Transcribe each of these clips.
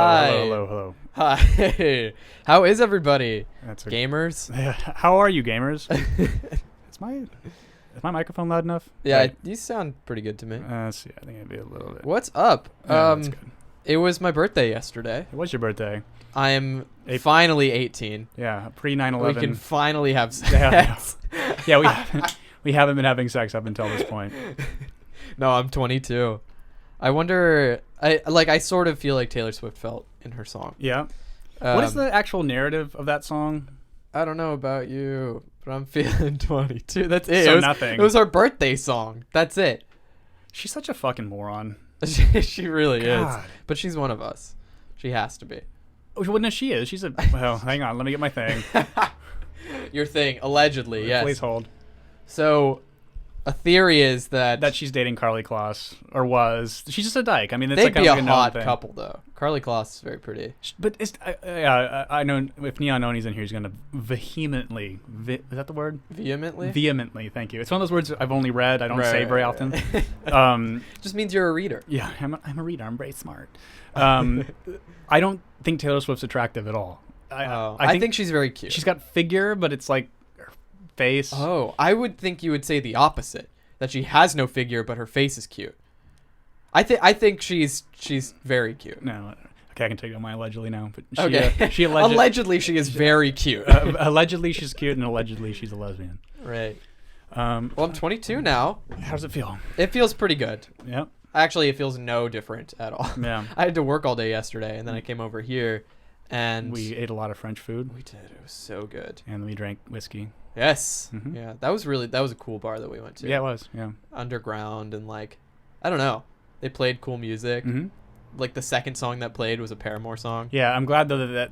Hi. Hello. Hi. How is everybody? Gamers? How are you, gamers? Is my microphone loud enough? Yeah, Wait. you sound pretty good to me. Let's see. I think it'd be a little bit. What's up? That's good. It was my birthday yesterday. It was your birthday. I am finally 18. Yeah, pre 9/11. We can finally have sex. Yeah, we haven't been having sex up until this point. No, I'm 22. I wonder. I sort of feel like Taylor Swift felt in her song. Yeah. What is the actual narrative of that song? I don't know about you, but I'm feeling 22. That's it. So it was, nothing. It was our birthday song. That's it. She's such a fucking moron. She really God. is. But she's one of us. She has to be. Well, no, she is. She's a. Well, hang on. Let me get my thing. Your thing, allegedly, yes. Please hold. So, a theory is that she's dating Carly Kloss, or was. She's just a dyke. I mean, it's they'd like be kind of a known hot thing. couple, though. Carly Kloss is very pretty. But I know if Neon Oni's in here, he's gonna vehemently. Is that the word? Vehemently. Vehemently. Thank you. It's one of those words I've only read. I don't say very often. Just means you're a reader. Yeah, I'm a reader. I'm very smart. I don't think Taylor Swift's attractive at all. I think she's very cute. She's got figure, but it's like her face. Oh, I would think you would say the opposite. That she has no figure, but her face is cute. I think she's very cute. No, okay, I can take on my allegedly now. But she, Okay, she allegedly she is very cute. Allegedly she's cute, and allegedly she's a lesbian. Right. Well, I'm 22 now. How does it feel? It feels pretty good. Yep. Actually, it feels no different at all. Yeah. I had to work all day yesterday, and then I came over here, and we ate a lot of French food. We did. It was so good. And we drank whiskey. Yes. Mm-hmm. Yeah. That was a cool bar that we went to. Yeah, it was. Yeah. Underground and I don't know. They played cool music. Mm-hmm. Like the second song that played was a Paramore song. Yeah, I'm glad though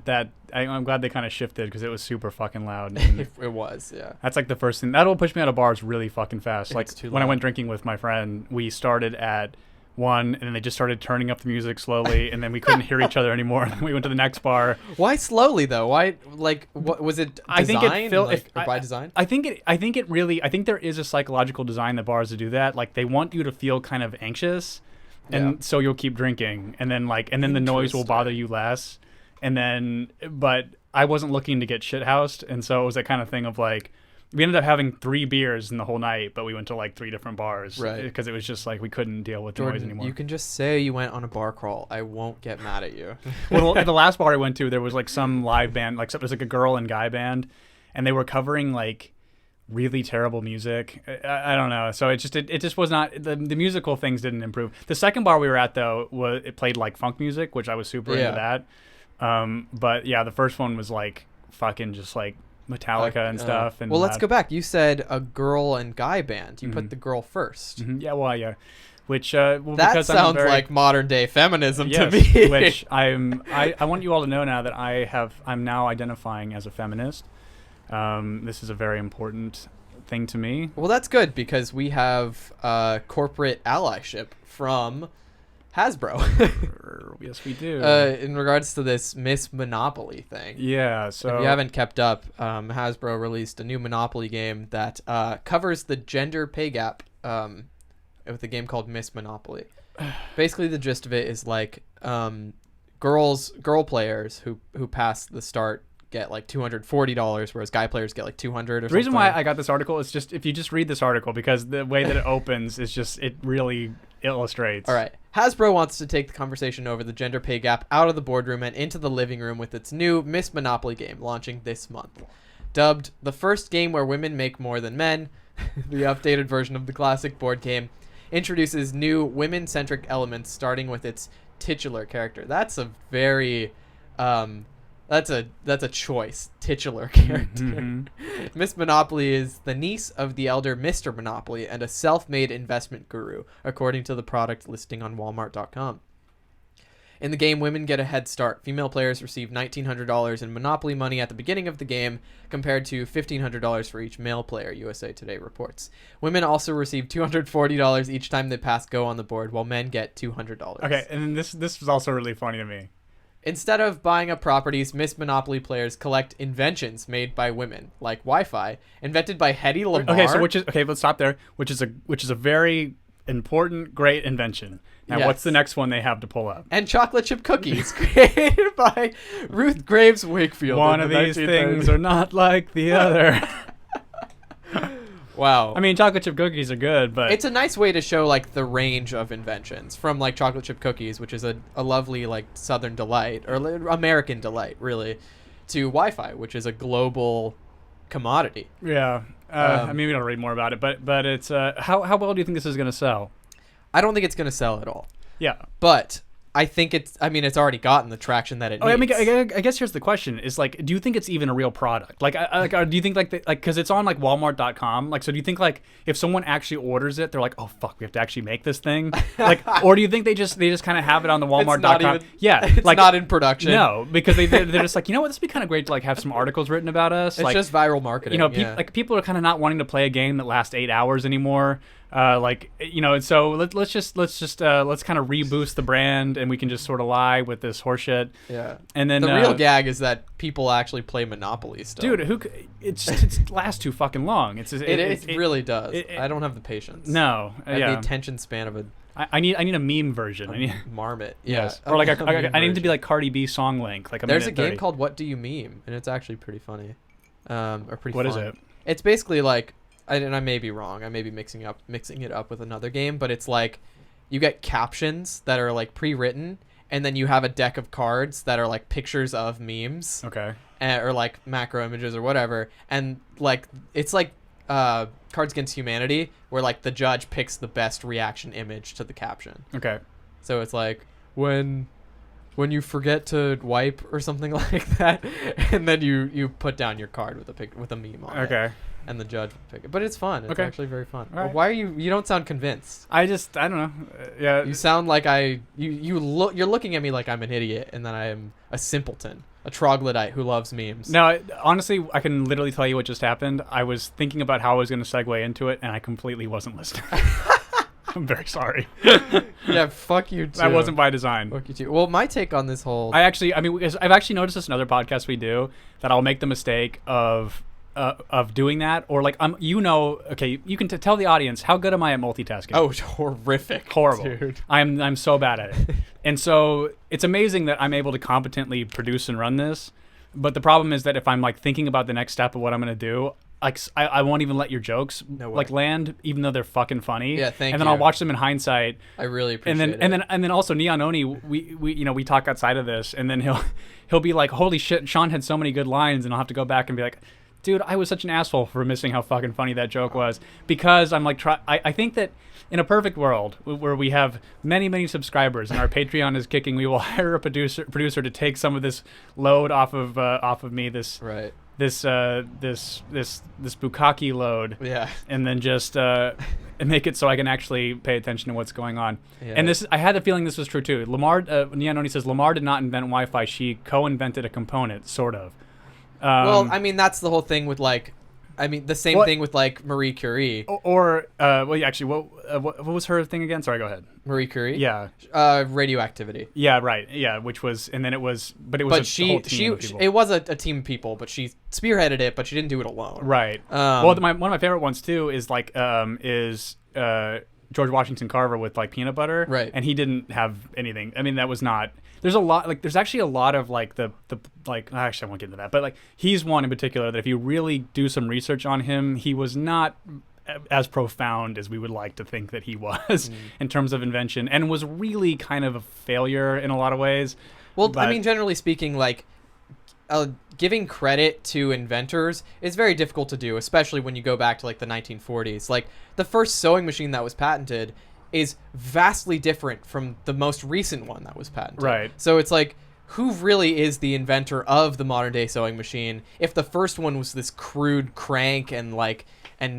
I'm glad they kind of shifted because it was super fucking loud. And it was, yeah. That's like the first thing that'll push me out of bars really fucking fast. Like too when I loud. went drinking with my friend, we started at 1 and then they just started turning up the music slowly and then we couldn't hear each other anymore. And then we went to the next bar. Why slowly though? Why what was it? Design? I think it by design. I think there is a psychological design that bars to do that. Like they want you to feel kind of anxious. And so you'll keep drinking, and then the noise will bother you less, but I wasn't looking to get shithoused, and so it was that kind of thing of like, we ended up having 3 beers in the whole night, but we went to like 3 different bars, right? Because it was just like we couldn't deal with the noise anymore. You can just say you went on a bar crawl. I won't get mad at you. Well, at the last bar I went to, there was like some live band, like it was like a girl and guy band, and they were covering like really terrible music. I don't know. So it just was not the musical things didn't improve. The second bar we were at though it played like funk music, which I was super into that. But yeah, the first one was like fucking just like Metallica and stuff. And well, let's go back. You said a girl and guy band. You put the girl first. Mm-hmm. Yeah, well, yeah. Which that sounds like modern day feminism to me. Which I want you all to know now that I'm now identifying as a feminist. This is a very important thing to me. Well, that's good because we have corporate allyship from Hasbro. Yes, we do. In regards to this Miss Monopoly thing. Yeah, so if you haven't kept up, Hasbro released a new Monopoly game that covers the gender pay gap with a game called Miss Monopoly. Basically, the gist of it is like girl players who pass the start get like $240, whereas guy players get like $200 or something. The reason why I got this article is just if you just read this article, because the way that it opens is just, it really illustrates. All right. Hasbro wants to take the conversation over the gender pay gap out of the boardroom and into the living room with its new Miss Monopoly game launching this month. Dubbed the first game where women make more than men, the updated version of the classic board game introduces new women-centric elements starting with its titular character. That's a very That's a choice, titular character. Mm-hmm. Miss Monopoly is the niece of the elder Mr. Monopoly and a self-made investment guru, according to the product listing on Walmart.com. In the game, women get a head start. Female players receive $1,900 in Monopoly money at the beginning of the game, compared to $1,500 for each male player, USA Today reports. Women also receive $240 each time they pass Go on the board, while men get $200. Okay, and this was also really funny to me. Instead of buying up properties, Miss Monopoly players collect inventions made by women, like Wi-Fi, invented by Hedy Lamarr. Okay, so let's stop there. Which is a very important, great invention. Now, Yes. what's the next one they have to pull up? And chocolate chip cookies created by Ruth Graves Wakefield. One in of the these 1930s. things are not like the other. Wow. I mean, chocolate chip cookies are good, but It's a nice way to show like the range of inventions from like chocolate chip cookies, which is a lovely like Southern delight or American delight, really, to Wi-Fi, which is a global commodity. yeah. I mean, we don't read more about it, but it's how well do you think this is going to sell? I don't think it's going to sell at all, Yeah. but I think it's already gotten the traction that it needs. I mean, I guess here's the question: is like, do you think it's even a real product? Like, do you think like because it's on like Walmart.com? Like, so do you think like if someone actually orders it, they're like, oh fuck, we have to actually make this thing? Like, or do you think they just kind of have it on the Walmart.com? Yeah, it's like not in production. no, because they're just like, you know what, this would be kind of great to like have some articles written about us. It's like, just viral marketing. you know, yeah. people are kind of not wanting to play a game that lasts 8 hours anymore. Like, you know, so let's kind of reboost the brand, and we can just sort of lie with this horseshit. Yeah. And then The real gag is that people actually play Monopoly still. dude, it lasts too fucking long. It really does. I don't have the patience. No, I have yeah. the attention span of a I need a meme version. I need, marmot. Yeah. yes, or like meme I need to version. be like Cardi B song length. Like There's a minute game 30. called What Do You Meme, and it's actually pretty funny. Or pretty What fun. is it? It's basically like, and I may be wrong. I may be mixing it up with another game, but it's like you get captions that are like pre-written, and then you have a deck of cards that are like pictures of memes, Okay. or like macro images or whatever, and like it's like Cards Against Humanity, where like the judge picks the best reaction image to the caption. Okay. So it's like when you forget to wipe or something like that, and then you put down your card with a meme on it. Okay. And the judge will pick it. But it's fun. It's Okay. actually very fun. All right. Why are you don't sound convinced. I don't know. Yeah. You sound like you're looking at me like I'm an idiot and that I am a simpleton, a troglodyte who loves memes. No, honestly, I can literally tell you what just happened. I was thinking about how I was going to segue into it, and I completely wasn't listening. I'm very sorry. Yeah, fuck you too. That wasn't by design. Fuck you too. Well, my take on this whole I've actually noticed this in other podcasts we do, that I'll make the mistake of doing that, or like okay, you can tell the audience how good am I at multitasking. Oh, horrific. Horrible. Dude. I'm so bad at it. And so it's amazing that I'm able to competently produce and run this, but the problem is that if I'm like thinking about the next step of what I'm going to do, like I won't even let your jokes like land, even though they're fucking funny. Yeah, thank And then you. I'll watch them in hindsight. I really appreciate it. And then also Neon Oni, we talk outside of this, and then he'll be like, holy shit, Sean had so many good lines, and I'll have to go back and be like, dude, I was such an asshole for missing how fucking funny that joke was, because I'm like, I think that in a perfect world where we have many subscribers and our Patreon is kicking, we will hire a producer to take some of this load off of me, this right. this bukkake load, Yeah. and then just make it so I can actually pay attention to what's going on. Yeah. And I had the feeling this was true too. Neon Oni says Lamar did not invent Wi-Fi; she co-invented a component, sort of. Well, I mean, that's the whole thing with like, the same thing with like Marie Curie. Well, yeah, actually, what was her thing again? Sorry, go ahead. Marie Curie? Yeah. Radioactivity. Yeah, right. Yeah, which was, and then it was, but it was a whole team of people. It was a team of people, but she spearheaded it, but she didn't do it alone. Right. Well, one of my favorite ones too is like George Washington Carver with like peanut butter. Right. And he didn't have anything. I mean, that was not. There's a lot, like, there's actually a lot of like actually I won't get into that, but like he's one in particular that if you really do some research on him, he was not as profound as we would like to think that he was in terms of invention, and was really kind of a failure in a lot of ways. Well, I mean, generally speaking, like giving credit to inventors is very difficult to do, especially when you go back to like the 1940s. Like the first sewing machine that was patented is vastly different from the most recent one that was patented. Right. So it's like, who really is the inventor of the modern day sewing machine if the first one was this crude crank and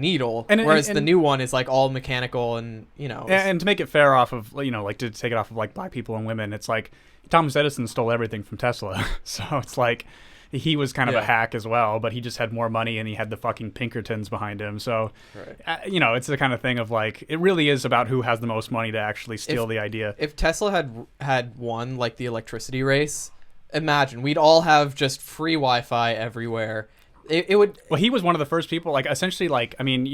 needle, whereas the new one is like all mechanical and, you know. And to make it fair off of, you know, like to take it off of like black people and women, it's like Thomas Edison stole everything from Tesla. So it's like he was kind of a hack as well, but he just had more money and he had the fucking Pinkertons behind him. So, you know, it's the kind of thing of like, it really is about who has the most money to actually steal the idea. If Tesla had won like the electricity race, imagine we'd all have just free Wi-Fi everywhere. it would. Well, he was one of the first people, like essentially, like I mean,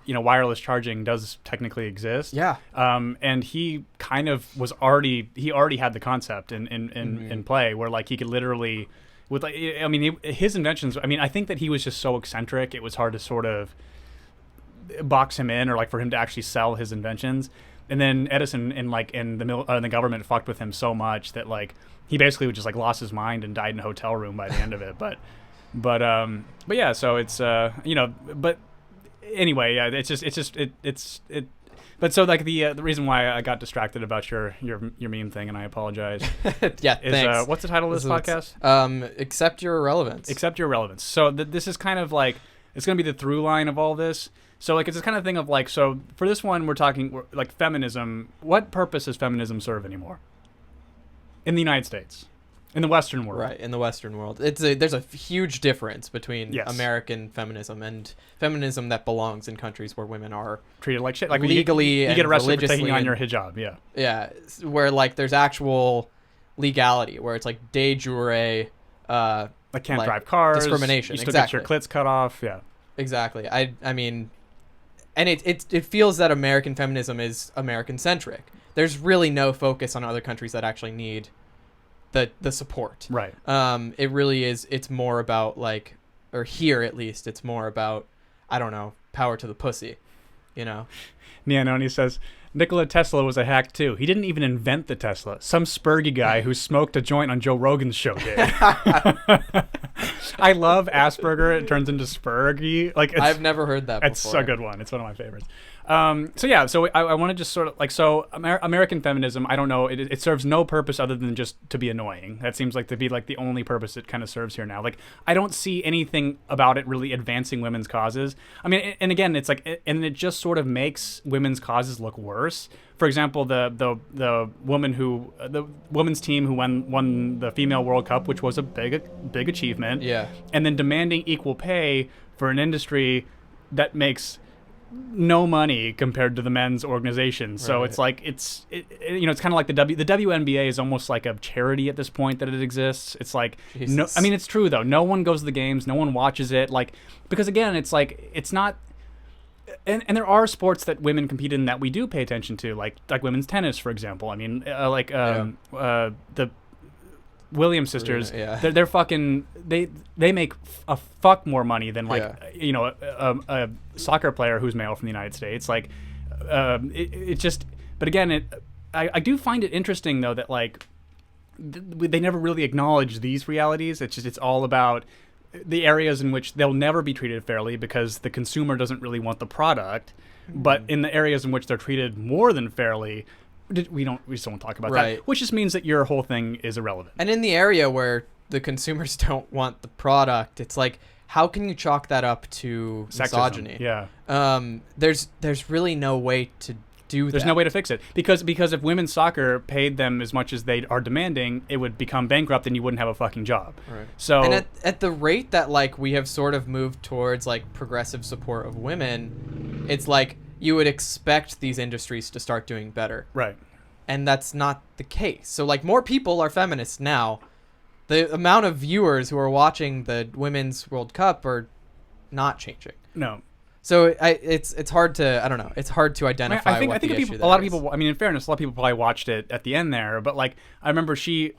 wireless charging does technically exist. Yeah. And he kind of already had the concept in play where like he could literally, with like, I mean, his inventions. I mean, I think that he was just so eccentric. It was hard to sort of box him in, or like for him to actually sell his inventions. And then Edison and the government fucked with him so much that like he basically just like lost his mind and died in a hotel room by the end of it. But yeah, so it's but anyway, yeah, it's. But so like the reason why I got distracted about your meme thing, and I apologize. Yeah, is, thanks. What's the title of this podcast? Accept Your Irrelevance. Accept Your Irrelevance. So this is kind of like it's going to be the through line of all this. So like it's this kind of thing of like, so for this one we're talking like feminism. What purpose does feminism serve anymore in the United States, in the Western world? Right, in the Western world, there's a huge difference between Yes. American feminism and feminism that belongs in countries where women are Treated like shit. Like legally you and get arrested for religiously taking on and- your hijab. Yeah. Yeah, where like there's actual legality, where it's like de jure. Like can't Like, drive cars. discrimination, You still get your exactly. clits cut off. Yeah. Exactly. I mean, and it feels that American feminism is American centric. There's really no focus on other countries that actually need the support. Right. It really is. It's more about like, or here at least, it's more about, I don't know, power to the pussy, you know. Nianoni says Nikola Tesla was a hack too. He didn't even invent the Tesla. Some spurgy guy who smoked a joint on Joe Rogan's show did. I love Asperger. It turns into Spurgy. Like I've never heard that before. It's a good one. It's one of my favorites. So I want to just sort of like, American feminism, I don't know, it serves no purpose other than just to be annoying. That seems like to be like the only purpose it kind of serves here now. Like I don't see anything about it really advancing women's causes. I mean, and again, it's like, and it just sort of makes women's causes look worse. For example, the women's team who won the female World Cup, which was a big achievement. Yeah. And then demanding equal pay for an industry that makes no money compared to the men's organization. So Right. it's like it's kind of like the WNBA is almost like a charity at this point that it exists. It's like Jesus. I mean it's true though. No one goes to the games, no one watches it, like because again it's like it's not. And there are sports that women compete in that we do pay attention to, like women's tennis, for example. I mean, the Williams sisters, Yeah. they're fucking they make a fuck more money than a soccer player who's male from the United States. Like, it just. But again, I do find it interesting though that like they never really acknowledge these realities. It's all about the areas in which they'll never be treated fairly because the consumer doesn't really want the product, but in the areas in which they're treated more than fairly, we just don't talk about Right. that, which just means that your whole thing is irrelevant. And in the area where the consumers don't want the product, it's like, how can you chalk that up to Sexism. misogyny? Yeah. There's really no way to do that. There's no way to fix it because if women's soccer paid them as much as they are demanding, it would become bankrupt and you wouldn't have a fucking job. Right. So and at the rate that like we have sort of moved towards like progressive support of women, it's like you would expect these industries to start doing better. right. And that's not the case. So like more people are feminists now. The amount of viewers who are watching the Women's World Cup are not changing. No. So it's hard to, I don't know, it's hard to identify I think what the issue a lot of there is. people. I mean, in fairness, a lot of people probably watched it at the end there. But like, I remember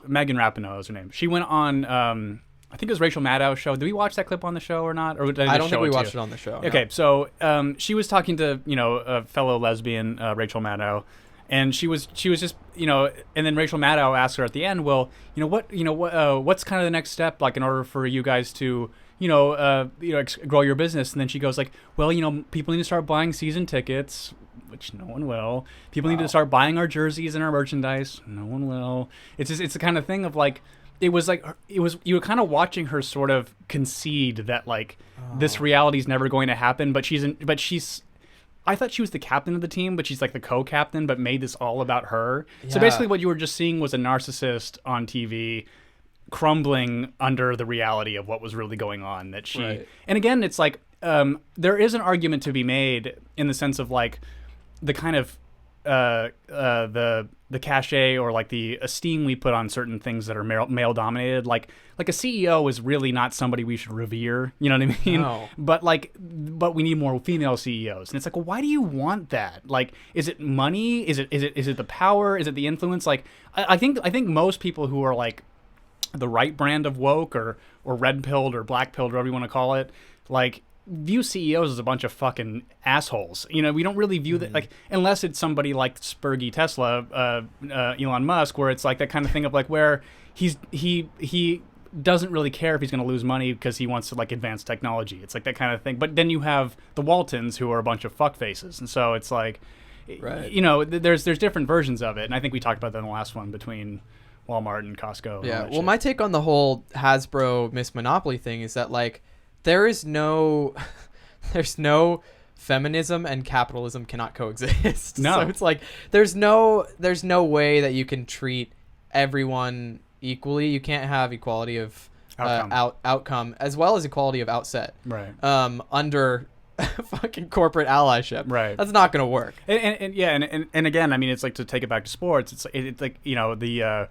Megan Rapinoe is her name. She went on. I think it was Rachel Maddow's show. Did we watch that clip on the show or not? Or did I just don't show think we to watched you? it on the show. Okay, so she was talking to a fellow lesbian, Rachel Maddow, and she was just and then Rachel Maddow asked her at the end, well, what's kind of the next step like in order for you guys to grow your business? And then she goes like, well, people need to start buying season tickets, which no one will. People need to start buying our jerseys and our merchandise. No one will. It's the kind of thing of like. You were kind of watching her sort of concede that like this reality is never going to happen, but she's I thought she was the captain of the team, but she's like the co-captain, but made this all about her. So Yeah. basically what you were just seeing was a narcissist on TV crumbling under the reality of what was really going on. Right. And again, it's like there is an argument to be made in the sense of like the kind of the cachet or like the esteem we put on certain things that are male dominated. Like a CEO is really not somebody we should revere. You know what I mean? No. But we need more female CEOs. And it's like, well, why do you want that? Like, is it money? Is it the power? Is it the influence? Like, I think most people who are like the right brand of woke or red pilled or black pilled, whatever you want to call it, like, view CEOs as a bunch of fucking assholes. You know, we don't really view that, like, unless it's somebody like Spurgy Tesla, Elon Musk, where it's like that kind of thing of like where he doesn't really care if he's going to lose money because he wants to like advance technology. It's like that kind of thing. But then you have the Waltons, who are a bunch of fuckfaces, and so it's like, right. You know, there's different versions of it, and I think we talked about that in the last one between Walmart and Costco. Yeah. And Well, my take on the whole Hasbro Miss Monopoly thing is that like there's no feminism and capitalism cannot coexist. No. So it's like there's no way that you can treat everyone equally. You can't have equality of outcome as well as equality of outset. Right. Under fucking corporate allyship. Right. That's not going to work. And again, I mean, it's like, to take it back to sports. It's like, you know, the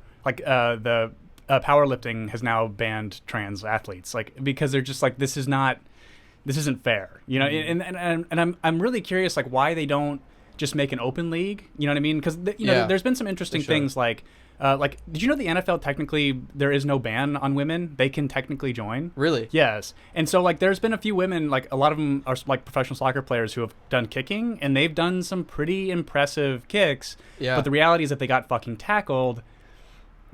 powerlifting has now banned trans athletes, like, because they're just like, this isn't fair, you know. And I'm really curious, like, why they don't just make an open league, you know what I mean? Because there's been some interesting things like did you know the NFL technically there is no ban on women? They can technically join. Really? Yes. And so like there's been a few women, like a lot of them are like professional soccer players who have done kicking, and they've done some pretty impressive kicks. Yeah. But the reality is that they got fucking tackled.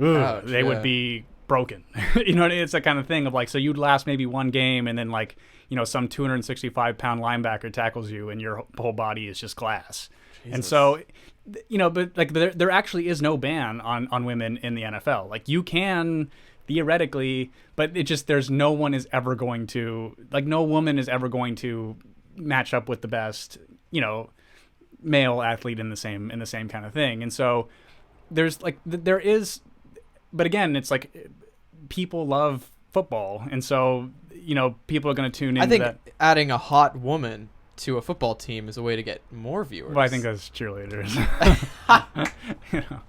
Ouch, they would be broken. You know what I mean? It's that kind of thing of like, so you'd last maybe one game, and then like, you know, some 265-pound linebacker tackles you and your whole body is just glass. Jesus. And so, you know, but like there actually is no ban on women in the NFL. Like, you can theoretically, but it just, there's no one is ever going to, like, no woman is ever going to match up with the best, you know, male athlete in the same kind of thing. And so there's like, there is, but again, it's like people love football, and so, you know, people are going to tune into that. I think adding a hot woman to a football team is a way to get more viewers. Well, I think that's cheerleaders. You know.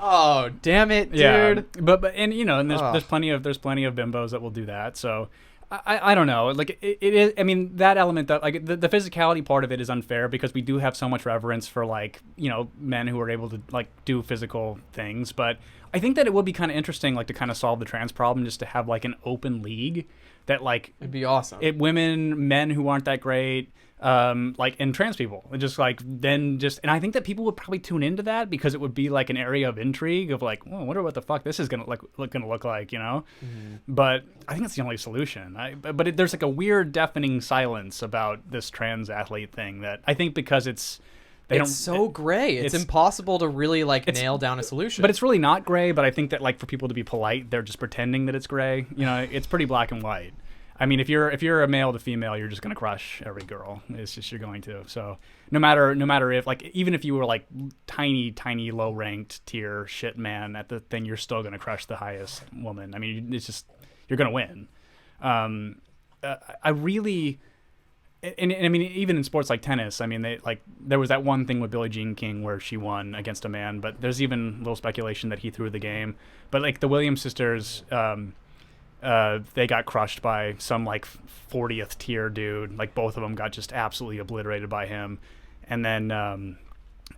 Oh, damn it, dude. Yeah. But and you know, and there's plenty of bimbos that will do that. So I don't know. Like it is. I mean, that element that like the physicality part of it is unfair because we do have so much reverence for, like, you know, men who are able to like do physical things. But I think that it would be kind of interesting, like, to kind of solve the trans problem, just to have like an open league that, like, it'd be awesome. Men who aren't that great, like, and trans people, just like, then just, and I think that people would probably tune into that because it would be like an area of intrigue of like, well, I wonder what the fuck this is gonna look like, you know. Mm-hmm. But I think it's the only solution. There's like a weird deafening silence about this trans athlete thing that I think because it's so gray. It's impossible to really like nail down a solution. But it's really not gray. But I think that, like, for people to be polite, they're just pretending that it's gray. You know, it's pretty black and white. I mean, if you're a male to female, you're just gonna crush every girl. It's just, you're going to. So no matter if, like, even if you were like tiny low ranked tier shit man at the thing, you're still gonna crush the highest woman. I mean, it's just, you're gonna win. I really. And I mean, even in sports like tennis, I mean, there was that one thing with Billie Jean King where she won against a man, but there's even little speculation that he threw the game. But like the Williams sisters, they got crushed by some like 40th tier dude. Like, both of them got just absolutely obliterated by him. And then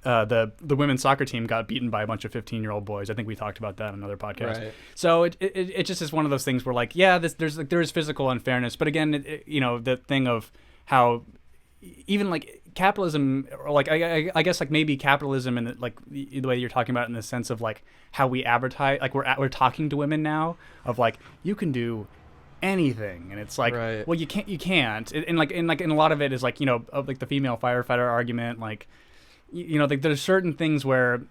the women's soccer team got beaten by a bunch of 15-year-old boys. I think we talked about that on another podcast. Right. So it just is one of those things where, like, yeah, there's physical unfairness, but again, you know, the thing of how even like capitalism, or like I guess like maybe capitalism and like the way you're talking about it in the sense of like how we advertise, like we're talking to women now of like, you can do anything, and it's like, right. Well, you can't, and a lot of it is like, you know, of like the female firefighter argument, like, you know, like there's certain things where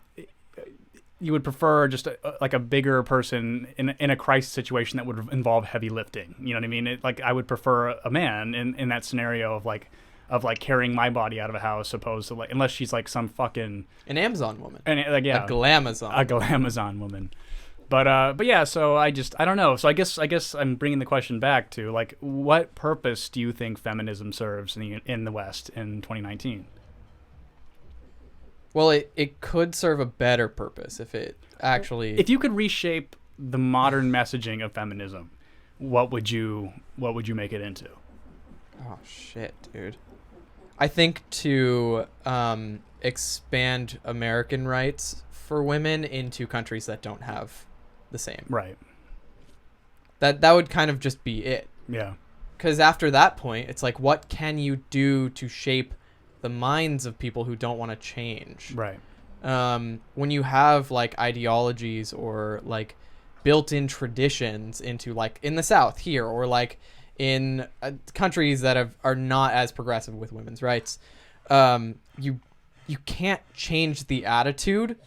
you would prefer just like a bigger person in a crisis situation that would involve heavy lifting. You know what I mean? Like, I would prefer a man in that scenario of carrying my body out of a house, opposed to, like, unless she's like some fucking an Amazon woman, and like, yeah, a glamazon woman. But yeah, so I don't know. So I guess I'm bringing the question back to, like, what purpose do you think feminism serves in the West in 2019? Well, it could serve a better purpose if it actually. If you could reshape the modern messaging of feminism, what would you make it into? Oh shit, dude. I think to expand American rights for women into countries that don't have the same. Right. That would kind of just be it. Yeah. Because after that point, it's like, what can you do to shape the minds of people who don't want to change? Right. When you have like ideologies or like built-in traditions into like in the South here or like in countries that are not as progressive with women's rights, you can't change the attitude.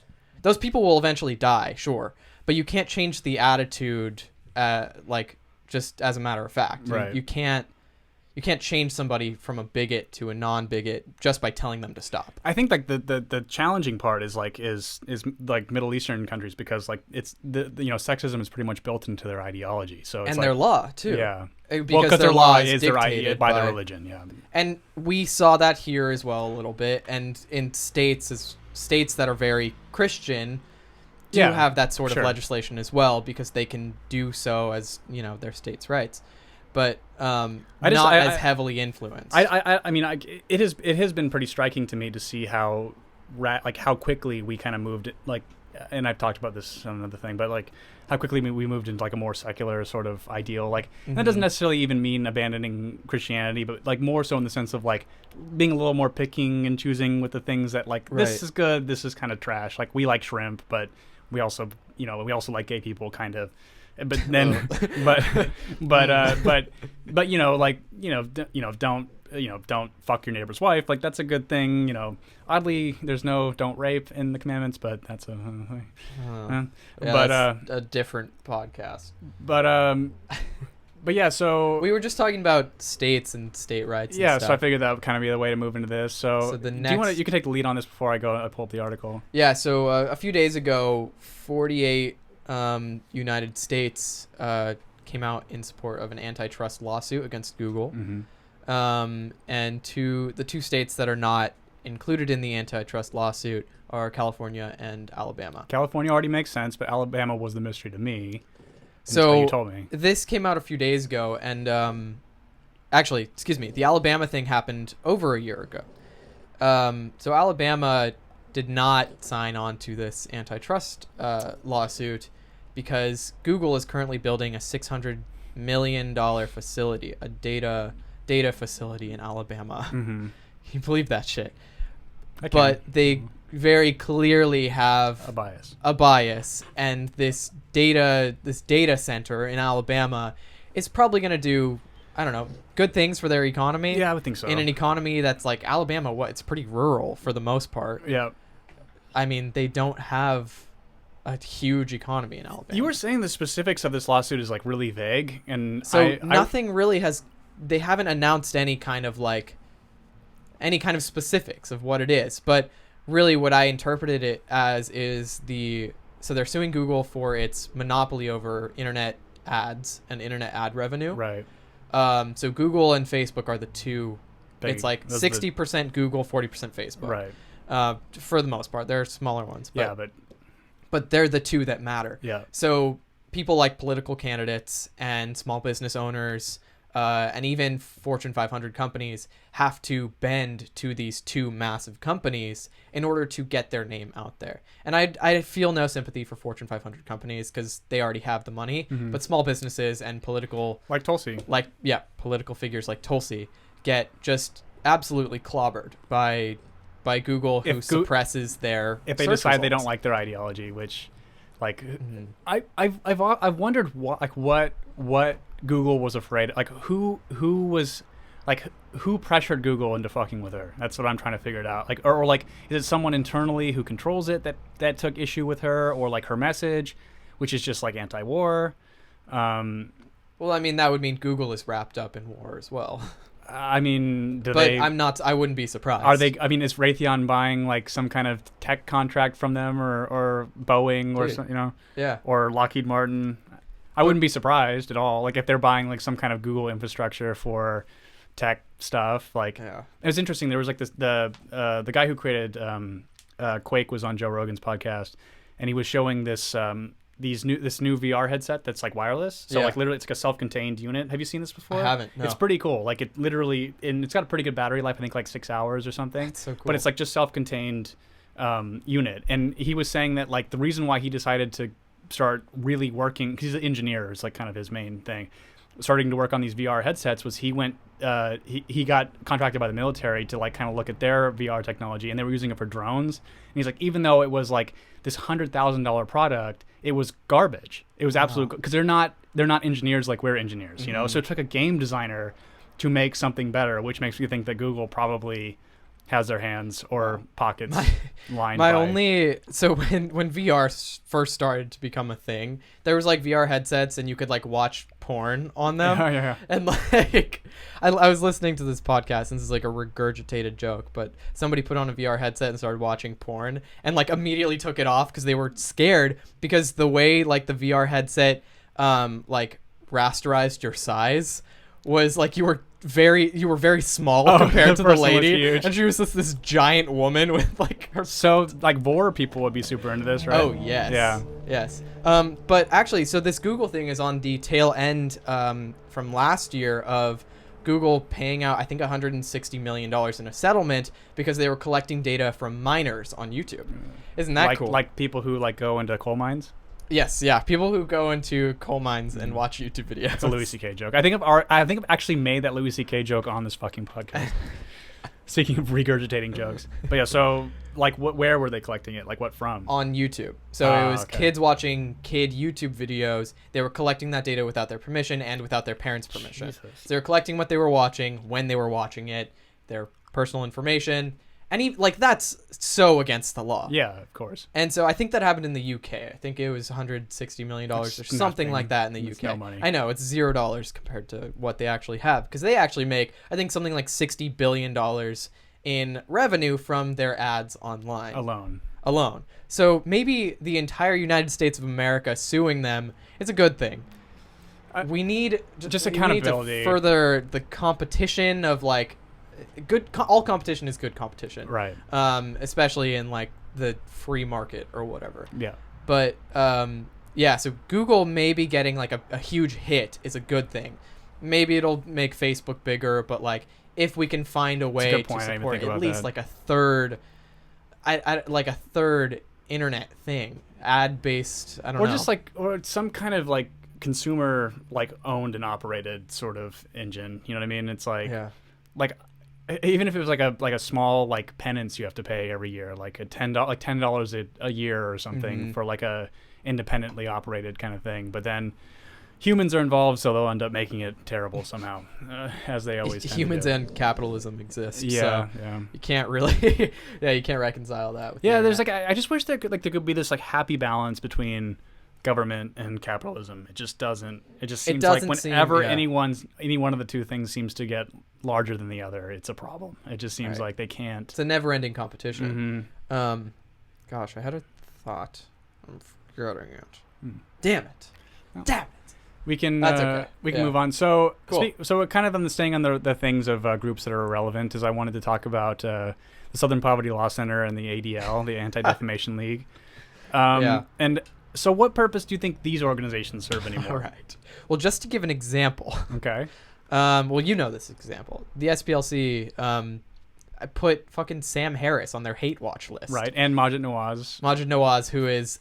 Those people will eventually die, sure, but you can't change the attitude, like just as a matter of fact. Right. You can't change somebody from a bigot to a non-bigot just by telling them to stop. I think like the challenging part is like Middle Eastern countries, because like it's sexism is pretty much built into their ideology. So it's and like, their law too. Yeah. Because their law is their dictated by their religion. Yeah. And we saw that here as well a little bit, and in states that are very Christian do have that sort of legislation as well, because they can do so as their states' rights, but not as heavily influenced. I mean, it has been pretty striking to me to see how how quickly we kind of moved and I've talked about this on another thing, but like how quickly we moved into like a more secular sort of ideal. Like that doesn't necessarily even mean abandoning Christianity, but like more so in the sense of like being a little more picking and choosing with the things that like this is good, this is kind of trash. Like we like shrimp, but we also like gay people kind of. But then, don't fuck your neighbor's wife. Like that's a good thing. Oddly, there's no don't rape in the commandments, but that's that's a different podcast. But yeah, so we were just talking about states and state rights. Yeah, and stuff. So I figured that would kind of be the way to move into this. So the next, do you can take the lead on this before I pull up the article. Yeah. So a few days ago, 48 United States came out in support of an antitrust lawsuit against Google. And the two states that are not included in the antitrust lawsuit are California and Alabama. California already makes sense, but Alabama was the mystery to me. So you told me. This came out a few days ago, and actually, excuse me, the Alabama thing happened over a year ago. So Alabama did not sign on to this antitrust lawsuit because Google is currently building a $600 million facility, a data facility in Alabama. Can you believe that shit? But they very clearly have a bias, and this data center in Alabama is probably going to do, I don't know, good things for their economy. Yeah, I would think so. In an economy that's like Alabama, it's pretty rural for the most part. Yeah. I mean, they don't have a huge economy in Alabama. You were saying the specifics of this lawsuit is like really vague, and so nothing really has. They haven't announced any kind of specifics of what it is, but really what I interpreted it as is so they're suing Google for its monopoly over internet ads and internet ad revenue. Right. So Google and Facebook are the two. It's like 60% Google, 40% Facebook. Right. For the most part, there are smaller ones. But they're the two that matter. Yeah. So people like political candidates and small business owners, and even Fortune 500 companies have to bend to these two massive companies in order to get their name out there. And I feel no sympathy for Fortune 500 companies because they already have the money. But small businesses and political political figures like Tulsi get just absolutely clobbered by Google, who suppresses their if they search decide results. They don't like their ideology, which I've wondered what Google was afraid, like who pressured Google into fucking with her. That's what I'm trying to figure it out. Like or like is it someone internally who controls it that took issue with her, or like her message, which is just like anti-war. Well, I mean that would mean Google is wrapped up in war as well. I mean, I wouldn't be surprised. Are they? I mean, is Raytheon buying like some kind of tech contract from them, or Boeing, or something, Yeah. or Lockheed Martin? I wouldn't be surprised at all. Like if they're buying like some kind of Google infrastructure for tech stuff. Like it was interesting. There was like the guy who created Quake was on Joe Rogan's podcast, and he was showing this this new VR headset that's like wireless. So like literally, it's like a self-contained unit. Have you seen this before? I haven't. No. It's pretty cool. Like it literally, and it's got a pretty good battery life. I think like 6 hours or something. That's so cool. But it's like just self-contained unit. And he was saying that like the reason why he decided to start really working, because he's an engineer, is like kind of his main thing, starting to work on these VR headsets, was he went he got contracted by the military to like kind of look at their VR technology, and they were using it for drones. And he's like, even though it was like this $100,000 product, it was garbage. It was absolute, because they're not engineers like we're engineers, you know. So it took a game designer to make something better, which makes me think that Google probably has their hands or pockets lined. So when VR first started to become a thing, there was like VR headsets and you could like watch porn on them. Yeah. And like I was listening to this podcast, and this is like a regurgitated joke, but somebody put on a VR headset and started watching porn and like immediately took it off because they were scared, because the way like the VR headset like rasterized your size was like you were very small compared to the lady, and she was just this giant woman with like her. So like Vore people would be super into this, right? Oh yes, yes. But actually, so this Google thing is on the tail end from last year of Google paying out, I think, $160 million in a settlement because they were collecting data from minors on YouTube. Isn't that cool? Like people who like go into coal mines. Yes, yeah. People who go into coal mines and watch YouTube videos. It's a Louis C.K. joke. I think I've actually made that Louis C.K. joke on this fucking podcast. Speaking of regurgitating jokes, but yeah. So like, where were they collecting it? Like, what from? On YouTube. So it was kids watching kid YouTube videos. They were collecting that data without their permission and without their parents' permission. Jesus. So they were collecting what they were watching, when they were watching it, their personal information. And like that's so against the law. Yeah, of course. And so I think that happened in the UK. I think it was $160 million or something like that in the UK. No money. I know, it's $0 compared to what they actually have, because they actually make, I think, something like $60 billion in revenue from their ads online. Alone. So maybe the entire United States of America suing them is a good thing. We need just accountability. We need to further the competition of like, all competition is good competition, right? Especially in like the free market or whatever. Yeah. But so Google maybe getting like a huge hit is a good thing. Maybe it'll make Facebook bigger, but like if we can find a way to support at least like a third, like a third internet thing, ad based. I don't know. Or just like, or some kind of like consumer like owned and operated sort of engine. You know what I mean? It's like, like. Even if it was like a small like penance you have to pay every year, like $10 a year or something for like a independently operated kind of thing. But then humans are involved, so they'll end up making it terrible somehow, as they always tend humans to do. And capitalism exist. Yeah, so you can't really, you can't reconcile that. With there's like I just wish there could be this like happy balance between government and capitalism. It just doesn't. It just seems like whenever any one of the two things seems to get larger than the other, it's a problem. It just seems like they can't. It's a never-ending competition. Gosh, I had a thought. I'm forgetting it. Damn it! Damn it! We can okay. We can move on. So cool. So kind of staying on the things of groups that are irrelevant, is I wanted to talk about the Southern Poverty Law Center and the ADL, the Anti-Defamation League. And so what purpose do you think these organizations serve anymore? All right. Well, just to give an example. Okay. Well, you know this example. The SPLC I put fucking Sam Harris on their hate watch list. Right, and Majid Nawaz, who is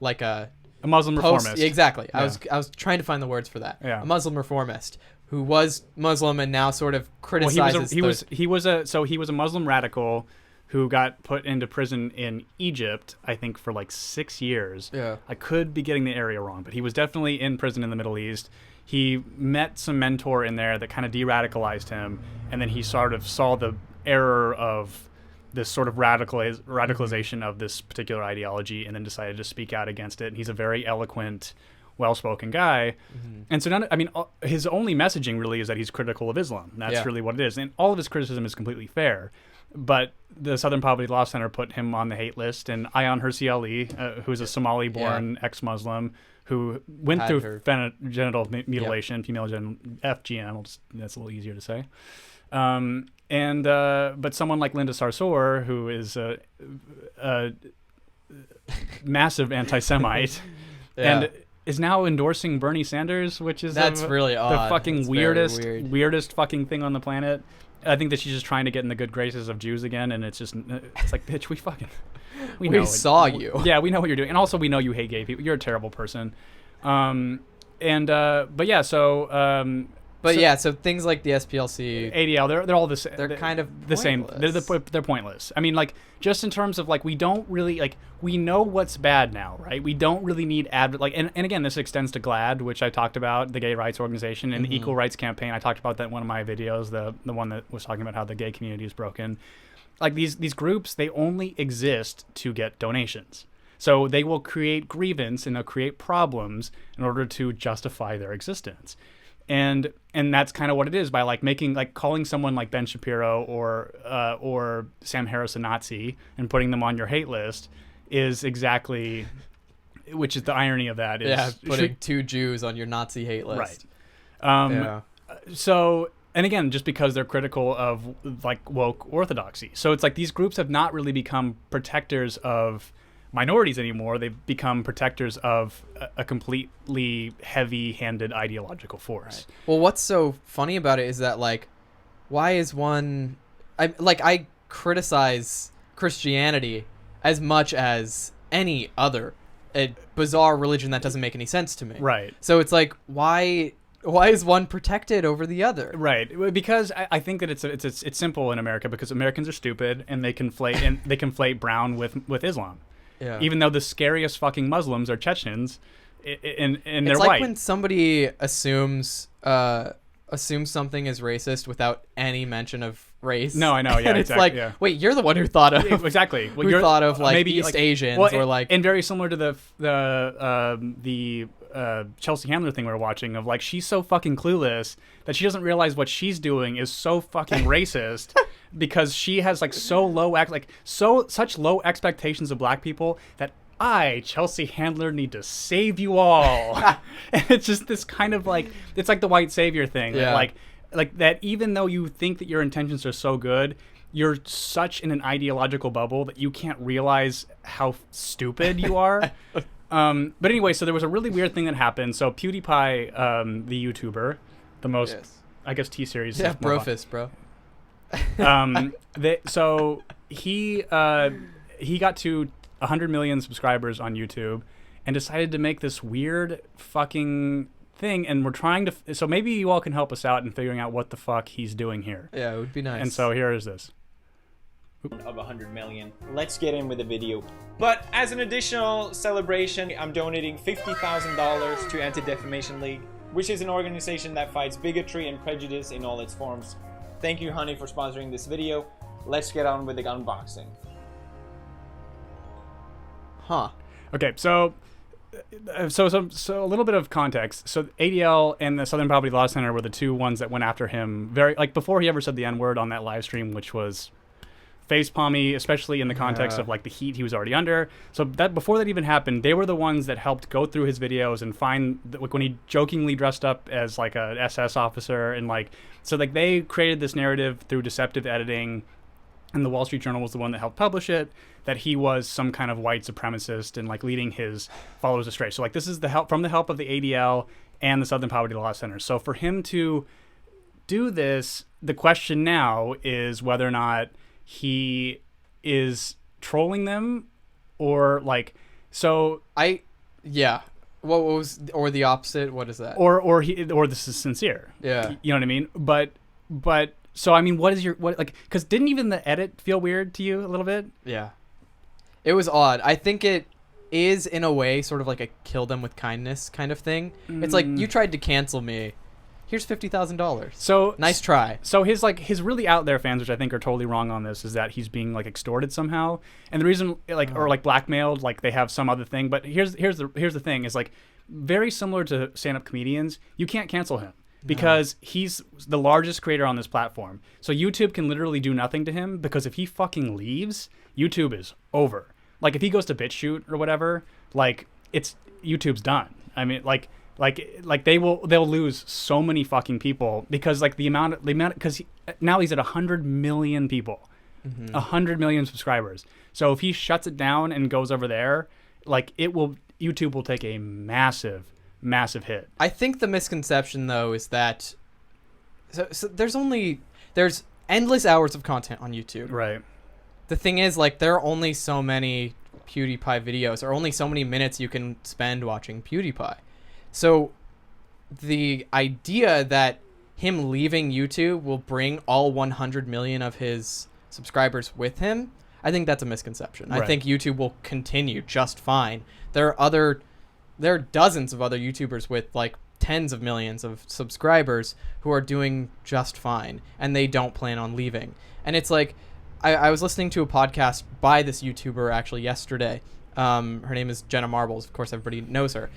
like a Muslim reformist. Exactly. Yeah. I was trying to find the words for that. Yeah. A Muslim reformist who was Muslim and now sort of criticizes. He was a Muslim radical who got put into prison in Egypt, I think, for like 6 years. Yeah. I could be getting the area wrong, but he was definitely in prison in the Middle East. He met some mentor in there that kind of de-radicalized him, and then he sort of saw the error of this sort of radicalization of this particular ideology, and then decided to speak out against it. And he's a very eloquent, well-spoken guy. And so, his only messaging really is that he's critical of Islam. That's really what it is. And all of his criticism is completely fair. But the Southern Poverty Law Center put him on the hate list, and Ayaan Hirsi Ali, who's a Somali-born ex-Muslim who went through genital mutilation, female FGM. That's a little easier to say. But someone like Linda Sarsour, who is a massive anti-Semite, and is now endorsing Bernie Sanders, which is that's really odd. The fucking that's weirdest fucking thing on the planet. I think that she's just trying to get in the good graces of Jews again, and it's like, bitch, we know saw you. Yeah, we know what you're doing, and also we know you hate gay people. You're a terrible person. So things like the SPLC, ADL, they're all the same. They're kind of the same. They're pointless. I mean, like, just in terms of like, we don't really like, we know what's bad now, right? We don't really need and again, this extends to GLAAD, which I talked about, the gay rights organization, and the Equal Rights Campaign. I talked about that in one of my videos, the one that was talking about how the gay community is broken. Like, these groups, they only exist to get donations. So they will create grievance and they'll create problems in order to justify their existence. And that's kind of what it is, by calling someone like Ben Shapiro or Sam Harris a Nazi and putting them on your hate list is exactly, which is the irony of that. Is putting two Jews on your Nazi hate list. Right. So, and again, just because they're critical of like woke orthodoxy. So it's like these groups have not really become protectors of minorities anymore. They've become protectors of a completely heavy-handed ideological force. Right. Well, what's so funny about it is that, like, why is one... I criticize Christianity as much as any other bizarre religion that doesn't make any sense to me. Right. So it's like, why is one protected over the other? Right, because I think that it's simple in America, because Americans are stupid and they conflate brown with Islam. Yeah. Even though the scariest fucking Muslims are Chechens, and they're white. It's like when somebody assumes something is racist without any mention of race. No, I know. Yeah, and it's like, wait, you're the one who thought of exactly. Well, who thought of like maybe East Asians or like, and very similar to the Chelsea Handler thing we were watching of like, she's so fucking clueless that she doesn't realize what she's doing is so fucking racist. Because she has like such low expectations of black people that I, Chelsea Handler, need to save you all. And it's just this kind of like, it's like the white savior thing. Yeah. Like that, even though you think that your intentions are so good, you're such in an ideological bubble that you can't realize how stupid you are. But anyway, so there was a really weird thing that happened. So PewDiePie, the YouTuber, the most, I guess, T-Series. Yeah, brofist, bro. So he got to 100 million subscribers on YouTube and decided to make this weird fucking thing, and we're trying to so maybe you all can help us out in figuring out what the fuck he's doing here. Yeah, it would be nice. And so here is this. Of 100 million. Let's get in with the video. But as an additional celebration, I'm donating $50,000 to Anti-Defamation League, which is an organization that fights bigotry and prejudice in all its forms. Thank you, honey, for sponsoring this video. Let's get on with the unboxing. Huh. Okay, so a little bit of context. So ADL and the Southern Poverty Law Center were the two ones that went after him very, like, before he ever said the N-word on that live stream, which was facepalmy, especially in the context of like the heat he was already under. So that before that even happened, they were the ones that helped go through his videos and find like when he jokingly dressed up as like a SS officer, and like, so like they created this narrative through deceptive editing, and the Wall Street Journal was the one that helped publish it, that he was some kind of white supremacist and like leading his followers astray. So like this is the help from the help of the ADL and the Southern Poverty Law Center. So for him to do this, the question now is whether or not he is trolling them, or like, so what was, or the opposite, what is that, or this is sincere, you know what I mean? But so I mean, what like, because didn't even the edit feel weird to you a little bit? Yeah, it was odd. I think it is in a way sort of like a kill them with kindness kind of thing. It's like, you tried to cancel me, here's $50,000. So nice try. So his really out there fans, which I think are totally wrong on this, is that he's being like extorted somehow. And the reason, like, or like blackmailed, like they have some other thing. But here's the thing, is like, very similar to stand-up comedians, you can't cancel him because he's the largest creator on this platform. So YouTube can literally do nothing to him, because if he fucking leaves, YouTube is over. Like if he goes to BitChute or whatever, like YouTube's done. I mean, like, Like they'll lose so many fucking people because like the amount because now he's at 100 million people, 100 million subscribers. So if he shuts it down and goes over there, like YouTube will take a massive hit. I think the misconception though is that so there's endless hours of content on YouTube. Right. The thing is, like, there are only so many PewDiePie videos, or only so many minutes you can spend watching PewDiePie. So the idea that him leaving YouTube will bring all 100 million of his subscribers with him, I think that's a misconception. Right. I think YouTube will continue just fine. There are dozens of other YouTubers with like tens of millions of subscribers who are doing just fine, and they don't plan on leaving. And it's like, I was listening to a podcast by this YouTuber actually yesterday. Her name is Jenna Marbles. Of course, everybody knows her.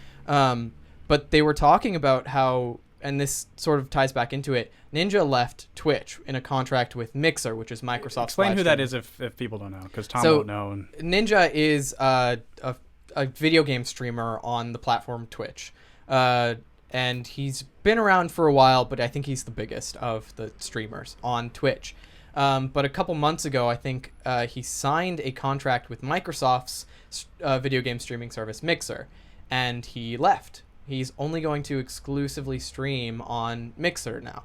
But they were talking about how, and this sort of ties back into it, Ninja left Twitch in a contract with Mixer, which is Microsoft's Explain who that live is if people don't know, because Tom So, won't know. Ninja is a video game streamer on the platform Twitch. And he's been around for a while, but I think he's the biggest of the streamers on Twitch. But a couple months ago, I think he signed a contract with Microsoft's video game streaming service Mixer, and he left. He's only going to exclusively stream on Mixer now.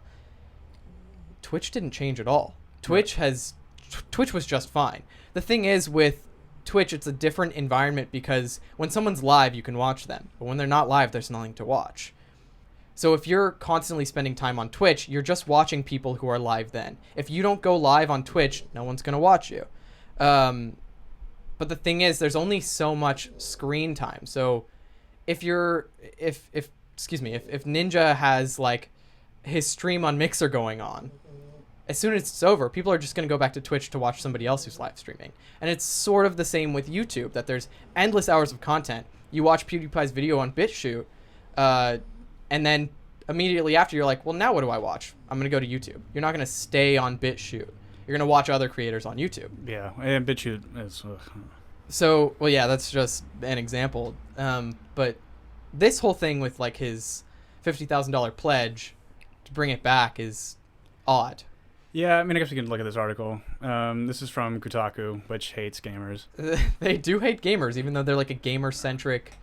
Twitch didn't change at all. Twitch was just fine. The thing is with Twitch, it's a different environment because when someone's live, you can watch them. But when they're not live, there's nothing to watch. So if you're constantly spending time on Twitch, you're just watching people who are live then. If you don't go live on Twitch, no one's going to watch you. But the thing is, there's only so much screen time. So if Ninja has like his stream on Mixer going on, as soon as it's over, people are just going to go back to Twitch to watch somebody else who's live streaming. And it's sort of the same with YouTube, that there's endless hours of content. You watch PewDiePie's video on BitChute, and then immediately after, you're like, well, now what do I watch? I'm going to go to YouTube. You're not going to stay on BitChute. You're going to watch other creators on YouTube. Yeah, and BitChute is... So, well, yeah, that's just an example. But this whole thing with, like, his $50,000 pledge to bring it back is odd. Yeah, I mean, I guess we can look at this article. This is from Kotaku, which hates gamers. They do hate gamers, even though they're, like, a gamer-centric...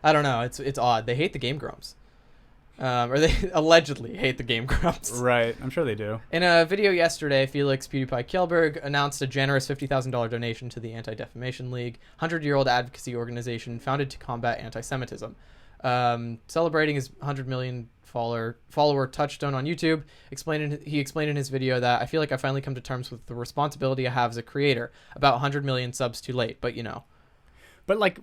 I don't know. It's odd. They hate the Game Grumps. Or they allegedly hate the Game Grumps. Right, I'm sure they do. In a video yesterday, Felix PewDiePie Kjellberg announced a generous $50,000 donation to the Anti-Defamation League, 100-year-old advocacy organization founded to combat anti-Semitism. Celebrating his 100 million follower touchstone on YouTube, he explained in his video that I feel like I finally come to terms with the responsibility I have as a creator. About 100 million subs too late, but you know. But like...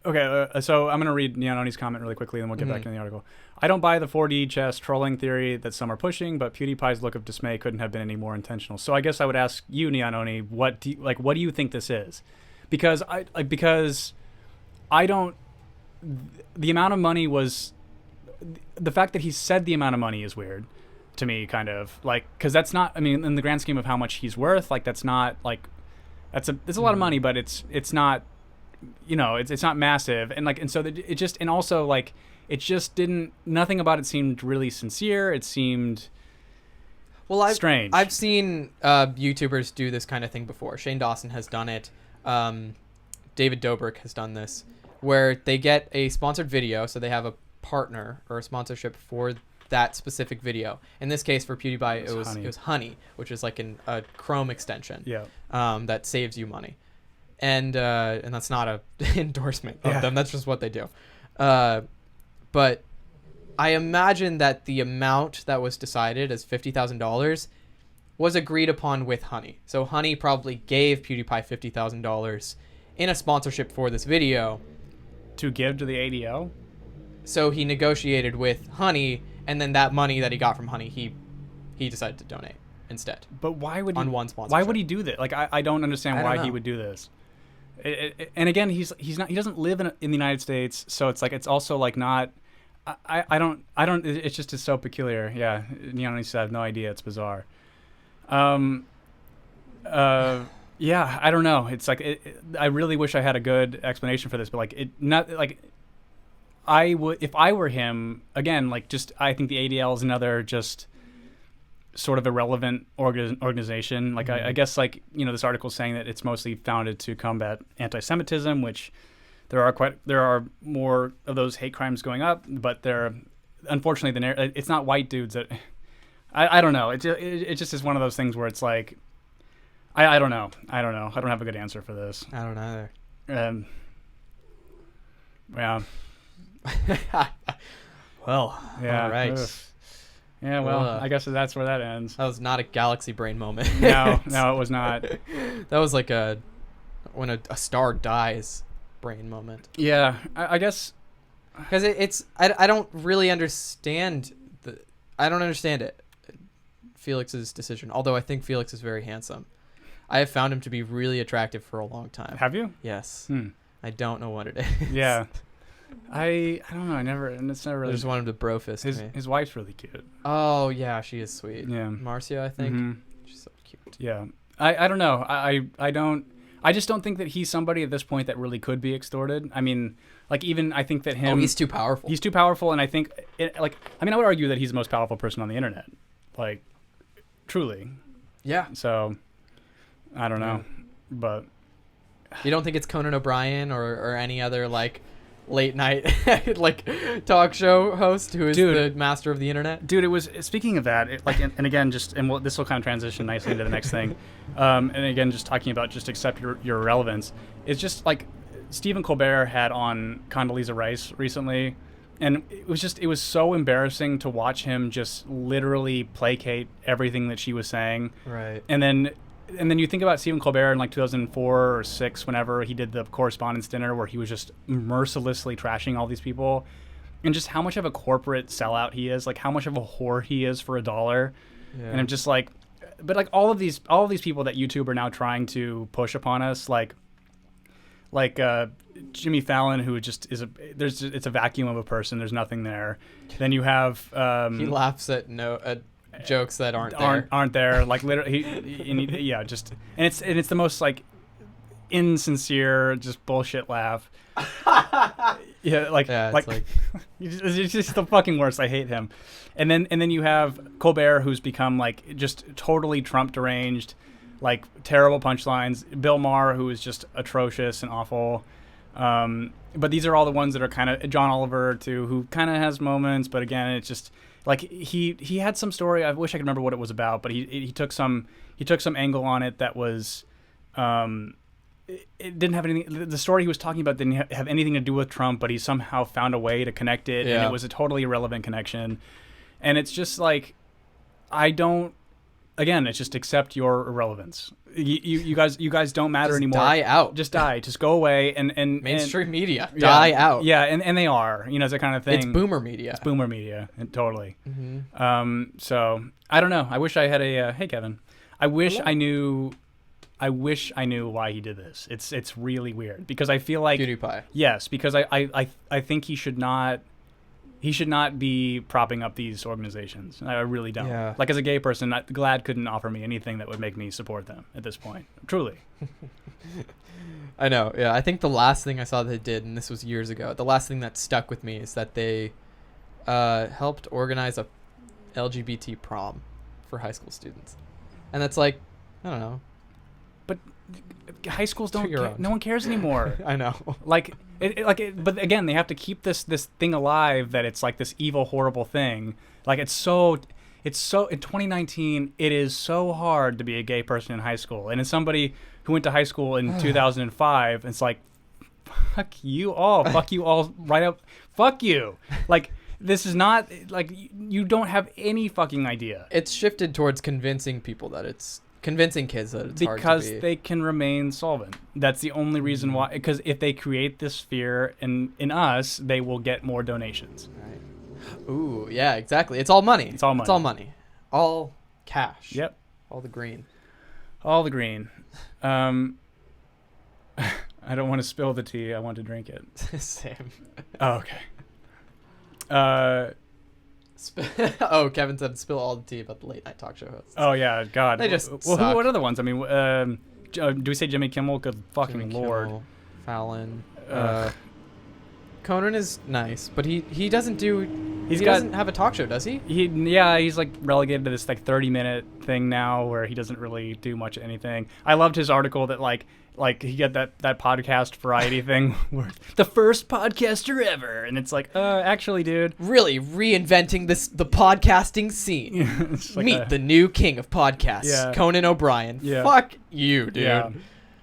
Okay, so I'm going to read Neononi's comment really quickly, and then we'll get back into the article. I don't buy the 4D chess trolling theory that some are pushing, but PewDiePie's look of dismay couldn't have been any more intentional. So I guess I would ask you, Neononi, what do you think this is? Because I don't... The amount of money was... The fact that he said the amount of money is weird to me, kind of. Like, because that's not... I mean, in the grand scheme of how much he's worth, like, that's not, like... It's a lot of money, but it's not... You know, it's not massive, and so it just, and also like it just didn't, nothing about it seemed really sincere. It seemed strange. I've seen YouTubers do this kind of thing before. Shane Dawson has done it. David Dobrik has done this, where they get a sponsored video, so they have a partner or a sponsorship for that specific video. In this case, for PewDiePie, it was Honey, which is like a Chrome extension. Yeah. That saves you money. And that's not a endorsement of them. That's just what they do. But I imagine that the amount that was decided as $50,000 was agreed upon with Honey. So Honey probably gave PewDiePie $50,000 in a sponsorship for this video. To give to the ADL? So he negotiated with Honey, and then that money that he got from Honey, he decided to donate instead. But why would on one sponsorship? Why would he do that? Like I don't understand why he would do this. And again, he doesn't live in the United States, so it's like, it's also like not, I don't, it's just, it's so peculiar. Yeah. Neononi said, I have no idea. It's bizarre. Yeah, I don't know. It's like, I really wish I had a good explanation for this, but like I would, if I were him, again, like just I think the ADL is another just sort of irrelevant organization. Like I guess like this article is saying that it's mostly founded to combat anti-Semitism, which there are more of those hate crimes going up, but they're unfortunately it's not white dudes that I don't know. It just is one of those things where it's like I don't know. I don't have a good answer for this. I don't either. Yeah. Well, Yeah. all right. Ugh. Yeah, well, Ugh. I guess that's where that ends. That was not a galaxy brain moment. No, it was not. That was like when a star dies brain moment. Yeah, I guess. Because I don't really understand I don't understand it. Felix's decision. Although I think Felix is very handsome. I have found him to be really attractive for a long time. Have you? Yes. Hmm. I don't know what it is. Yeah. I don't know. It's never I really. just wanted to bro fist me. His wife's really cute. Oh yeah, she is sweet. Yeah. Marcia, I think. Mhm. She's so cute. Yeah. I don't know. I just don't think that he's somebody at this point that really could be extorted. I mean, like even I think that him. Oh, he's too powerful. He's too powerful, and I think I would argue that he's the most powerful person on the internet. Like, truly. Yeah. So, I don't know, but You don't think it's Conan O'Brien or any other like late night like talk show host who is the master of the internet? Dude, it was, speaking of that, and again, this will kind of transition nicely into the next thing. And again, just talking about just accept your irrelevance. It's just like Stephen Colbert had on Condoleezza Rice recently, and it was so embarrassing to watch him just literally placate everything that she was saying. Right. And then you think about Stephen Colbert in like 2004 or 6, whenever he did the Correspondents' Dinner, where he was just mercilessly trashing all these people, and just how much of a corporate sellout he is, like how much of a whore he is for $1. Yeah. And I'm just like, but like all of these people that YouTube are now trying to push upon us, like Jimmy Fallon, who just is it's a vacuum of a person. There's nothing there. Then you have he laughs at jokes that aren't there. Like literally, it's the most like insincere, just bullshit laugh. It's just the fucking worst. I hate him. And then you have Colbert, who's become like just totally Trump deranged, like terrible punchlines. Bill Maher, who is just atrocious and awful. But these are all the ones that are kind of John Oliver too, who kind of has moments, but again, it's just like he had some story. I wish I could remember what it was about, but he took some angle on it that was it didn't have anything. The story he was talking about didn't have anything to do with Trump, but he somehow found a way to connect it, and it was a totally irrelevant connection. And it's just like, it's just accept your irrelevance. You guys don't matter just anymore. Die out. Just die. Just go away. And mainstream media die out. Yeah, and they are. It's that kind of thing. It's boomer media. It's boomer media. Totally. Mm-hmm. So I don't know. I wish I had a. Hey, Kevin. I wish I knew why he did this. It's really weird because I feel like PewDiePie. Yes, because I think he should not be propping up these organizations. I really don't. Yeah. Like as a gay person, GLAAD couldn't offer me anything that would make me support them at this point. Truly. I know. Yeah, I think the last thing I saw they did, and this was years ago, the last thing that stuck with me is that they helped organize a LGBT prom for high school students. And that's like, I don't know. But high schools don't. Own. No one cares anymore. I know. But again, they have to keep this thing alive that it's like this evil, horrible thing. Like it's so in 2019, it is so hard to be a gay person in high school. And as somebody who went to high school in 2005, it's like, fuck you all right up. Fuck you. Like, this is not like you don't have any fucking idea. It's shifted towards convincing kids that it's hard to be. Because they can remain solvent. That's the only reason why. Because if they create this fear in us, they will get more donations. Right. Ooh, yeah, exactly. It's all money. It's all money. It's all money. All cash. Yep. All the green. All the green. I don't want to spill the tea. I want to drink it. Same. Oh, okay. Kevin said spill all the tea about the late night talk show hosts. Oh yeah, God. They just well, suck. what other ones? I mean, do we say Jimmy Kimmel? Good fucking Jimmy Lord. Kimmel, Fallon. Conan is nice, but he doesn't do. He doesn't have a talk show, does he? He's like relegated to this like 30-minute thing now where he doesn't really do much of anything. I loved his article that like he got that podcast variety thing where the first podcaster ever, and it's like, actually, dude, really reinventing the podcasting scene. It's like Meet the new king of podcasts, Yeah. Conan O'Brien. Yeah. Fuck you, dude. Yeah.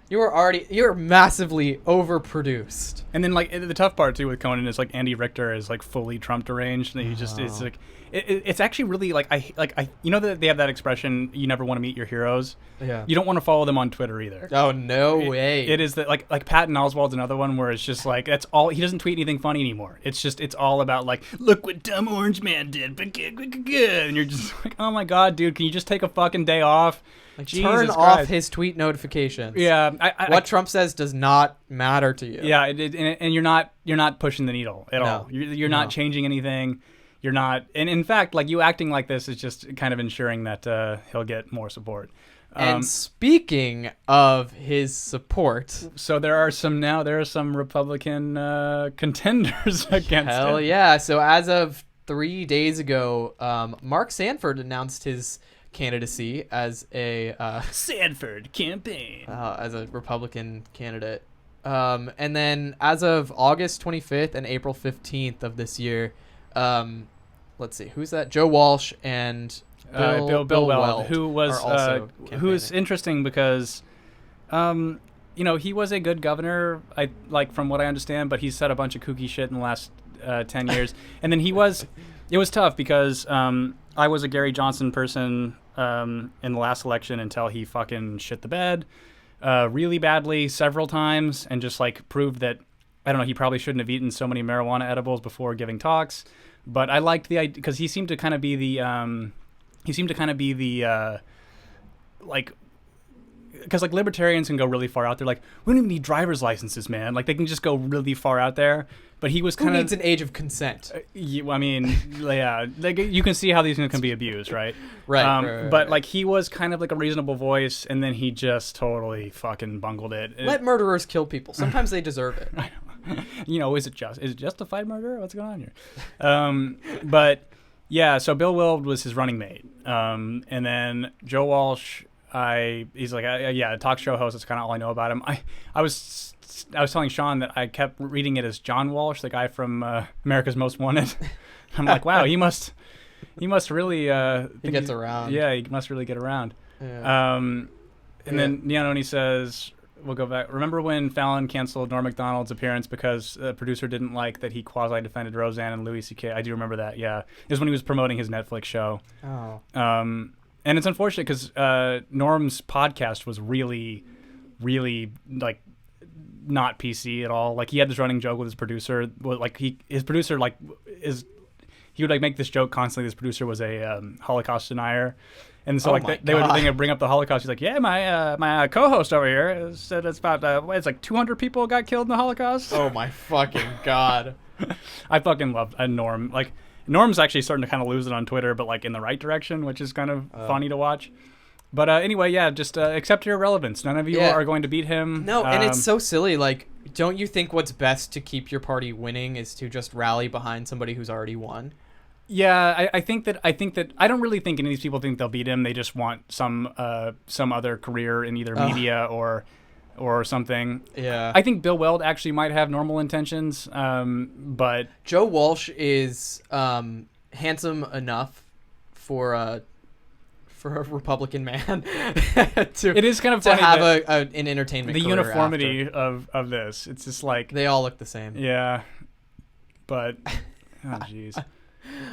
You're massively overproduced. And then like the tough part too with Conan is like Andy Richter is like fully Trump deranged, and he just it's like it's actually really like I you know that they have that expression, you never want to meet your heroes. Yeah. You don't want to follow them on Twitter either. Oh no way. It is that like Patton Oswalt's another one where it's just like that's all, he doesn't tweet anything funny anymore. It's all about like, look what dumb orange man did, but good, and you're just like, oh my god, dude, can you just take a fucking day off? Like, Jesus turn Christ. off his tweet notifications. Yeah, what Trump says does not matter to you. Yeah, and you're not pushing the needle at all. You're not changing anything. You're not, and in fact, like you acting like this is just kind of ensuring that he'll get more support. And speaking of his support, so there are some Republican contenders against hell him. yeah! So as of 3 days ago, Mark Sanford announced his candidacy as a Sanford campaign as a Republican candidate. And then as of August 25th and April 15th of this year, let's see, who's that? Joe Walsh and Bill Weld, who was also who's interesting because he was a good governor, I like from what I understand, but he's said a bunch of kooky shit in the last 10 years. And then it was tough because I was a Gary Johnson person in the last election until he fucking shit the bed really badly several times and just like proved that, I don't know, he probably shouldn't have eaten so many marijuana edibles before giving talks. But I liked the idea because he seemed to kind of be the like, because like libertarians can go really far out there. Like, we don't even need driver's licenses, man. Like they can just go really far out there. But he was kind of, who needs an age of consent? I mean, yeah, like you can see how these things can be abused, right? Right. But like he was kind of like a reasonable voice, and then he just totally fucking bungled it. Let murderers kill people. Sometimes they deserve it. Is it justified murder? What's going on here? But yeah, so Bill Weld was his running mate, and then Joe Walsh. He's like, a talk show host. That's kind of all I know about him. I was telling Sean that I kept reading it as John Walsh, the guy from America's Most Wanted. I'm like, wow, he must really. He gets around. Yeah, he must really get around. Yeah. And then Neononi says, we'll go back. Remember when Fallon canceled Norm Macdonald's appearance because a producer didn't like that he quasi-defended Roseanne and Louis C.K.? I do remember that, yeah. It was when he was promoting his Netflix show. Oh. And it's unfortunate because Norm's podcast was really, really, like, not PC at all. Like, he had this running joke with his producer. Like, his producer, like, he would, like, make this joke constantly. This producer was a Holocaust denier. And so, they would bring up the Holocaust. He's like, yeah, my co-host over here said it's about, it's like 200 people got killed in the Holocaust. Oh, my fucking God. I fucking love Norm. Like, Norm's actually starting to kind of lose it on Twitter, but like in the right direction, which is kind of funny to watch. But anyway, yeah, just accept your irrelevance. None of you are going to beat him. No, and it's so silly. Like, don't you think what's best to keep your party winning is to just rally behind somebody who's already won? Yeah, I think that I don't really think any of these people think they'll beat him. They just want some other career in either media or something. Yeah. I think Bill Weld actually might have normal intentions, but Joe Walsh is handsome enough for a Republican man it is kind of to funny have an entertainment the career uniformity after. of this. It's just like they all look the same. Yeah, but oh jeez.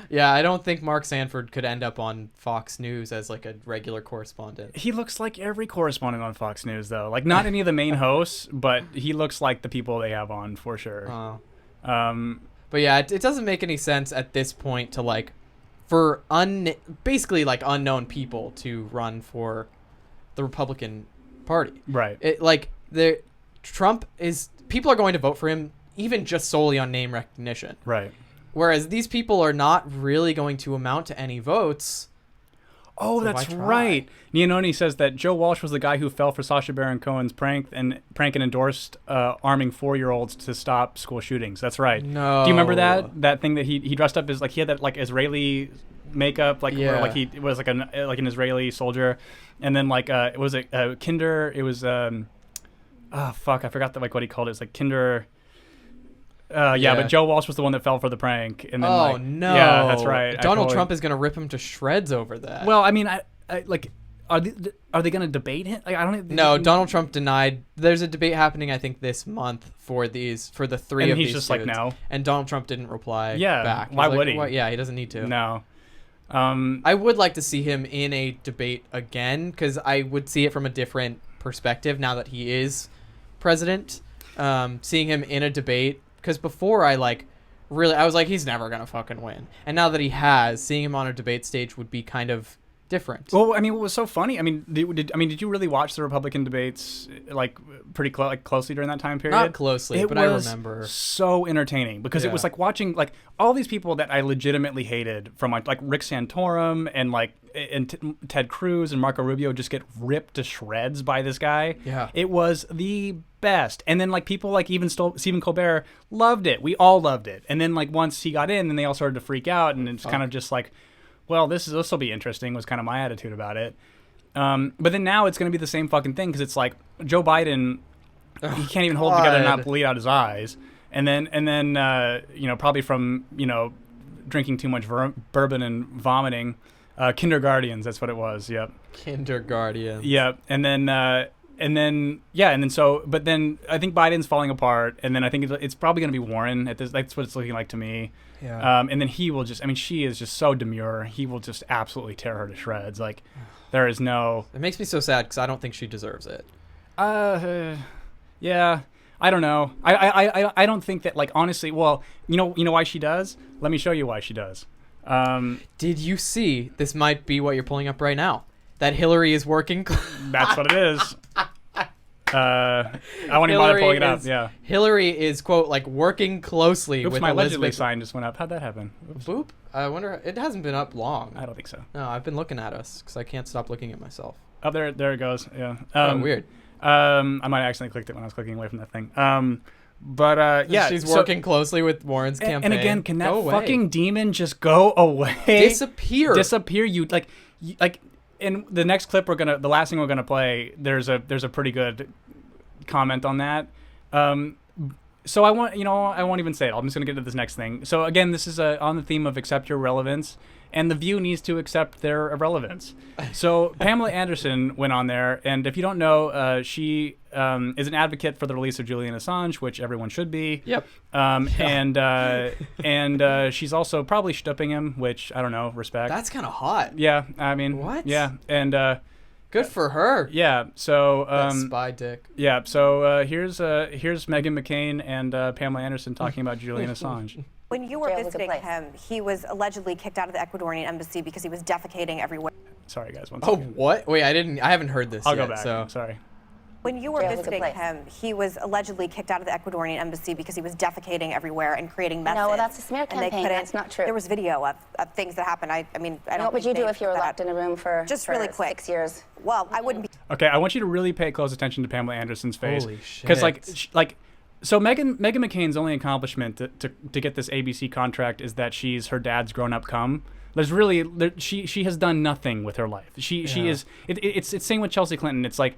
Yeah, I don't think Mark Sanford could end up on Fox News as like a regular correspondent. He looks like every correspondent on Fox News, though. Like, not any of the main hosts, but he looks like the people they have on for sure. But yeah, it doesn't make any sense at this point to like, for basically like unknown people to run for the Republican Party. Right. Trump is, people are going to vote for him even just solely on name recognition. Right. Whereas these people are not really going to amount to any votes. Oh, So that's why try? right. Neononi says that Joe Walsh was the guy who fell for Sacha Baron Cohen's prank and endorsed arming 4-year-olds to stop school shootings. That's right. No. Do you remember that thing that he dressed up as, like, he had that like Israeli makeup, like where, like he was like an Israeli soldier, and then like it was a Kinder. It was oh fuck, I forgot what he called it. It's like Kinder. Yeah, but Joe Walsh was the one that fell for the prank. And then, no. Yeah, that's right. Donald Trump is going to rip him to shreds over that. Well, I mean, I like, are they going to debate him? Like, I don't. No, Donald Trump denied. There's a debate happening, I think, this month for the 3 of these. And he's just like, no. And Donald Trump didn't reply. Yeah, back. why would he? Well, yeah, he doesn't need to. No. I would like to see him in a debate again, because I would see it from a different perspective now that he is president. Seeing him in a debate. Because before I was like, he's never going to fucking win. And now that he has, seeing him on a debate stage would be kind of different. Well, I mean, what was so funny? I mean, did you really watch the Republican debates like pretty closely during that time period? Not closely, but I remember. So entertaining because it was like watching like all these people that I legitimately hated, from like Rick Santorum and Ted Cruz and Marco Rubio, just get ripped to shreds by this guy. Yeah. It was the best. And then like people like even Stephen Colbert loved it. We all loved it. And then like once he got in, then they all started to freak out, and it's kind of just like, well, this will be interesting, was kind of my attitude about it. But then now it's going to be the same fucking thing, because it's like Joe Biden, he can't even hold together and not bleed out his eyes. And then probably from, drinking too much bourbon and vomiting, kindergartens, that's what it was. Yep. Kindergarten. Yep. But then I think Biden's falling apart, and then I think it's probably going to be Warren at this. That's what it's looking like to me. Yeah. And then he will just, I mean, she is just so demure. He will just absolutely tear her to shreds. Like, there is no. It makes me so sad because I don't think she deserves it. Yeah. I don't know. I don't think that, like, honestly. Well, you know why she does. Let me show you why she does. Did you see? This might be what you're pulling up right now. That Hillary is working. That's what it is. I won't even bother pulling it up. Yeah. Hillary is, quote, like, working closely with my Elizabeth. allegedly sign just went up. How'd that happen? Oops. Boop. I wonder. It hasn't been up long. I don't think so. No, I've been looking at us because I can't stop looking at myself. Oh, there it goes. Yeah. Weird. I might have accidentally clicked it when I was clicking away from that thing. Yeah. She's working closely with Warren's campaign. And again, can that fucking demon just go away? Disappear. You like. In the next clip the last thing we're gonna play, there's a pretty good comment on that. So I won't even say it. I'm just gonna get to this next thing. So again, this is on the theme of accept your relevance, and The View needs to accept their irrelevance. So Pamela Anderson went on there, and if you don't know, she is an advocate for the release of Julian Assange, which everyone should be. Yep. And she's also probably stupping him, which I don't know, respect. That's kind of hot. Yeah, I mean, what? Yeah, and good for her. yeah. So That spy dick. yeah. So here's Meghan McCain and Pamela Anderson talking about Julian Assange. When you were visiting him, he was allegedly kicked out of the Ecuadorian embassy because he was defecating everywhere. Sorry, guys. One Oh, second. what? Wait, I haven't heard this I'll yet. go back. So. Sorry. When you were visiting him, he was allegedly kicked out of the Ecuadorian embassy because he was defecating everywhere and creating messes. No, well, that's a smear campaign. That's not true. There was video of things that happened. I mean, I don't. What would you do if you were locked in a room for really quick 6 years? Well, I wouldn't be. Okay, I want you to really pay close attention to Pamela Anderson's face. Holy shit. Because so Meghan McCain's only accomplishment to get this ABC contract is that she's her dad's grown-up cum. She has done nothing with her life. She is. It's same with Chelsea Clinton. It's like,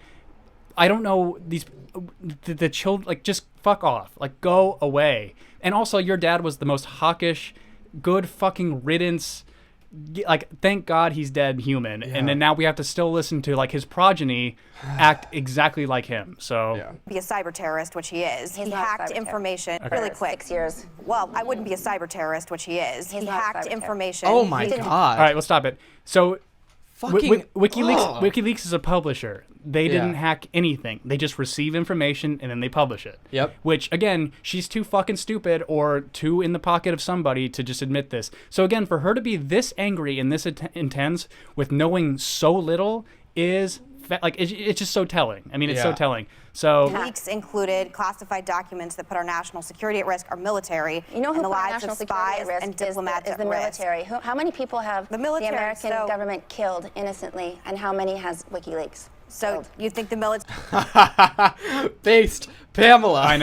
I don't know, the children, like, just fuck off, like, go away. And also, your dad was the most hawkish, good fucking riddance, like, thank God he's dead human. Yeah. And then now we have to still listen to, like, his progeny act exactly like him. So Be a cyber terrorist, which he is. He's he not a hacked cyber information terrorist. really For quick. 6 years. Well, I wouldn't be a cyber terrorist, which he is. He's he not a hacked cyber information. Oh my He- god. all right, we'll stop it. So Fucking WikiLeaks. WikiLeaks is a publisher. They didn't Yeah. hack anything. They just receive information and then they publish it. Yep. Which, again, she's too fucking stupid or too in the pocket of somebody to just admit this. So again, for her to be this angry and this intense with knowing so little is it's just so telling. I mean, it's so telling. So leaks included classified documents that put our national security at risk, our military, You know who and the put our lives national of security spies at risk and diplomats is the at risk. military. How many people have The military, American so- government killed innocently, and how many has WikiLeaks? So you think the military? Based Pamela. I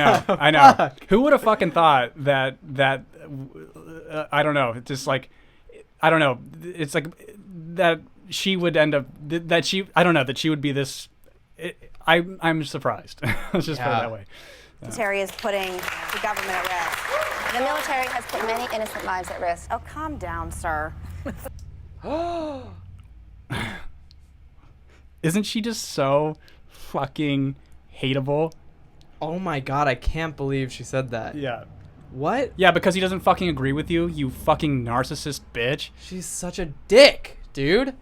know. Who would have fucking thought that I don't know. It's just like I don't know. It's like that she would end up that she would be this. I'm surprised. Let's just put it that way. The military is putting the government at risk. The military has put many innocent lives at risk. Oh, calm down, sir. Isn't she just so fucking hateable? Oh my god, I can't believe she said that. Yeah. What? Yeah, because he doesn't fucking agree with you, you fucking narcissist bitch. She's such a dick, dude.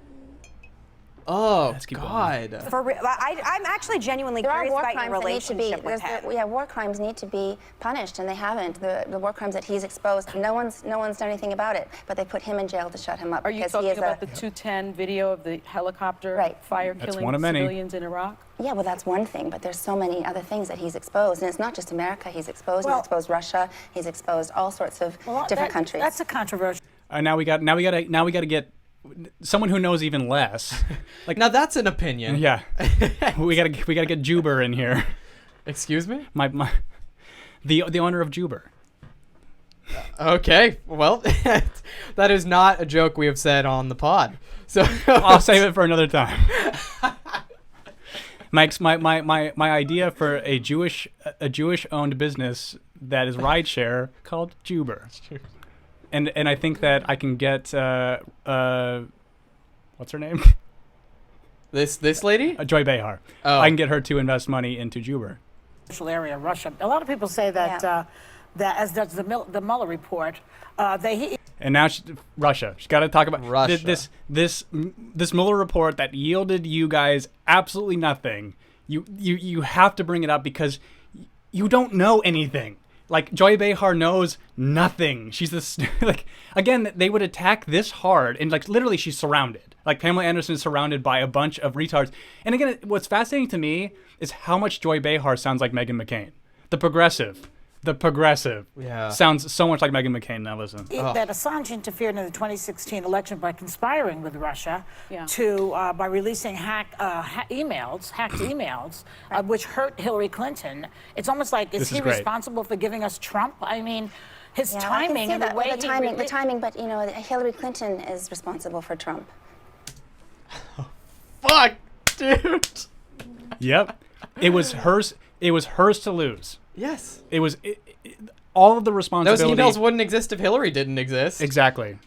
Oh, Let's keep God. I'm actually genuinely There are curious war about your crimes that need to be. relationship with him. War crimes need to be punished, and they haven't. The war crimes that he's exposed, no one's done anything about it. But they put him in jail to shut him up. Are you because he talking is about the 210 video of the helicopter fire That's killing one of many. civilians in Iraq? Yeah, well, that's one thing, but there's so many other things that he's exposed, and it's not just America. He's exposed. He's exposed Russia. He's exposed all sorts of different countries. That's a controversial. Now we got to get someone who knows even less. Like now, that's an opinion. Yeah, we gotta get Juber in here. Excuse me. The owner of Juber. Okay, well, that is not a joke we have said on the pod. So I'll save it for another time. My idea for a Jewish owned business that is rideshare called Juber. And I think that I can get what's her name? This lady? Joy Behar. Oh. I can get her to invest money into Juber. Area, Russia. A lot of people say that that as does the Mueller report, And now Russia. She's got to talk about Russia. This Mueller report that yielded you guys absolutely nothing. You have to bring it up because you don't know anything. Like Joy Behar knows nothing. She's this like again. They would attack this hard and like literally she's surrounded. Like Pamela Anderson is surrounded by a bunch of retards. And again, what's fascinating to me is how much Joy Behar sounds like Meghan McCain, the progressive. Sounds so much like Meghan McCain. Now listen. that Assange interfered in the 2016 election by conspiring with Russia to by releasing hacked emails, which hurt Hillary Clinton. It's almost like is he responsible for giving us Trump? I mean, his timing and the way the timing. But you know, Hillary Clinton is responsible for Trump. Fuck, dude. Yep. It was hers to lose. Yes. It was all of the responsibility. Those emails wouldn't exist if Hillary didn't exist. Exactly.